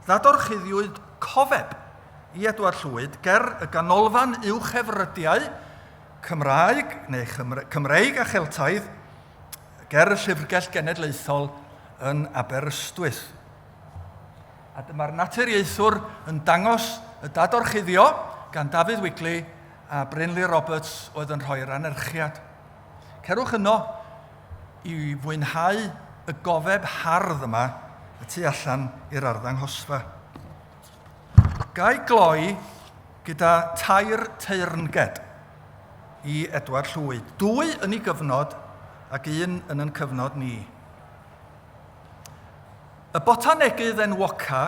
ddadorchuddiwyd cofeb i Edward Llwyd ger y ganolfan uwchefrydiau Cymraeg, neu Cymreig a Cheltaidd, ger y Llyfrgell Genedlaethol yn Aberystwyth. A dyma'r naturiaethwr yn dangos y dadorchuddio gan Dafydd Wigley a Brynley Roberts oedd yn rhoi'r anerchiad. Cerwch yno i fwynhau y gofeb hardd yma y tu allan i'r arddangosfa. Gai gloi gyda tair teyrnged i Edward Llwyd. 2 yn ei gyfnod ac 1 yn ein cyfnod ni. Y botanegydd enwoca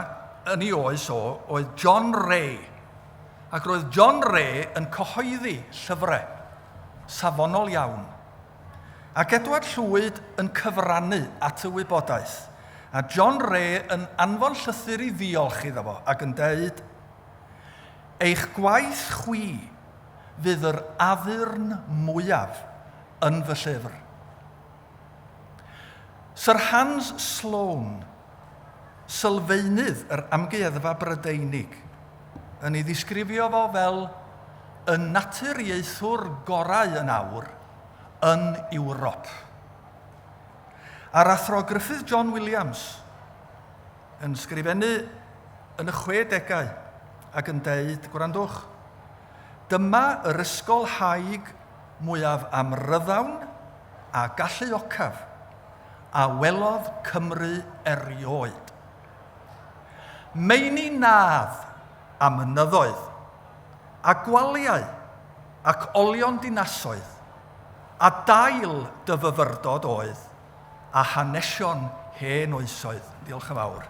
yn ei oes oedd John Ray, ac roedd John Ray yn cyhoeddi llyfrau safonol iawn. Ac Edward Llwyd yn cyfrannu at y wybodaeth, a John Ray yn anfon llythyr i ddiolch iddo fo ac yn deud, eich gwaith chwi fydd yr addurn mwyaf yn fy llyfr. Sir Hans Sloane, sylfaenydd yr amgueddfa Brydeinig, yn ei ddisgrifio fo fel y naturiaethwr gorau yn awr yn Ewrop. A'r athro Griffith John Williams yn sgrifennu yn y 60au ac yn deud, gwrandwch, dyma yr ysgol haig mwyaf amryddawn a galluocaf a welodd Cymru erioed. Meini nadd a mynyddoedd, a gwaliau ac olion dinasoedd, a dail dy fyfyrdod oedd, a hanesion hen oesoedd. Diolch yn fawr.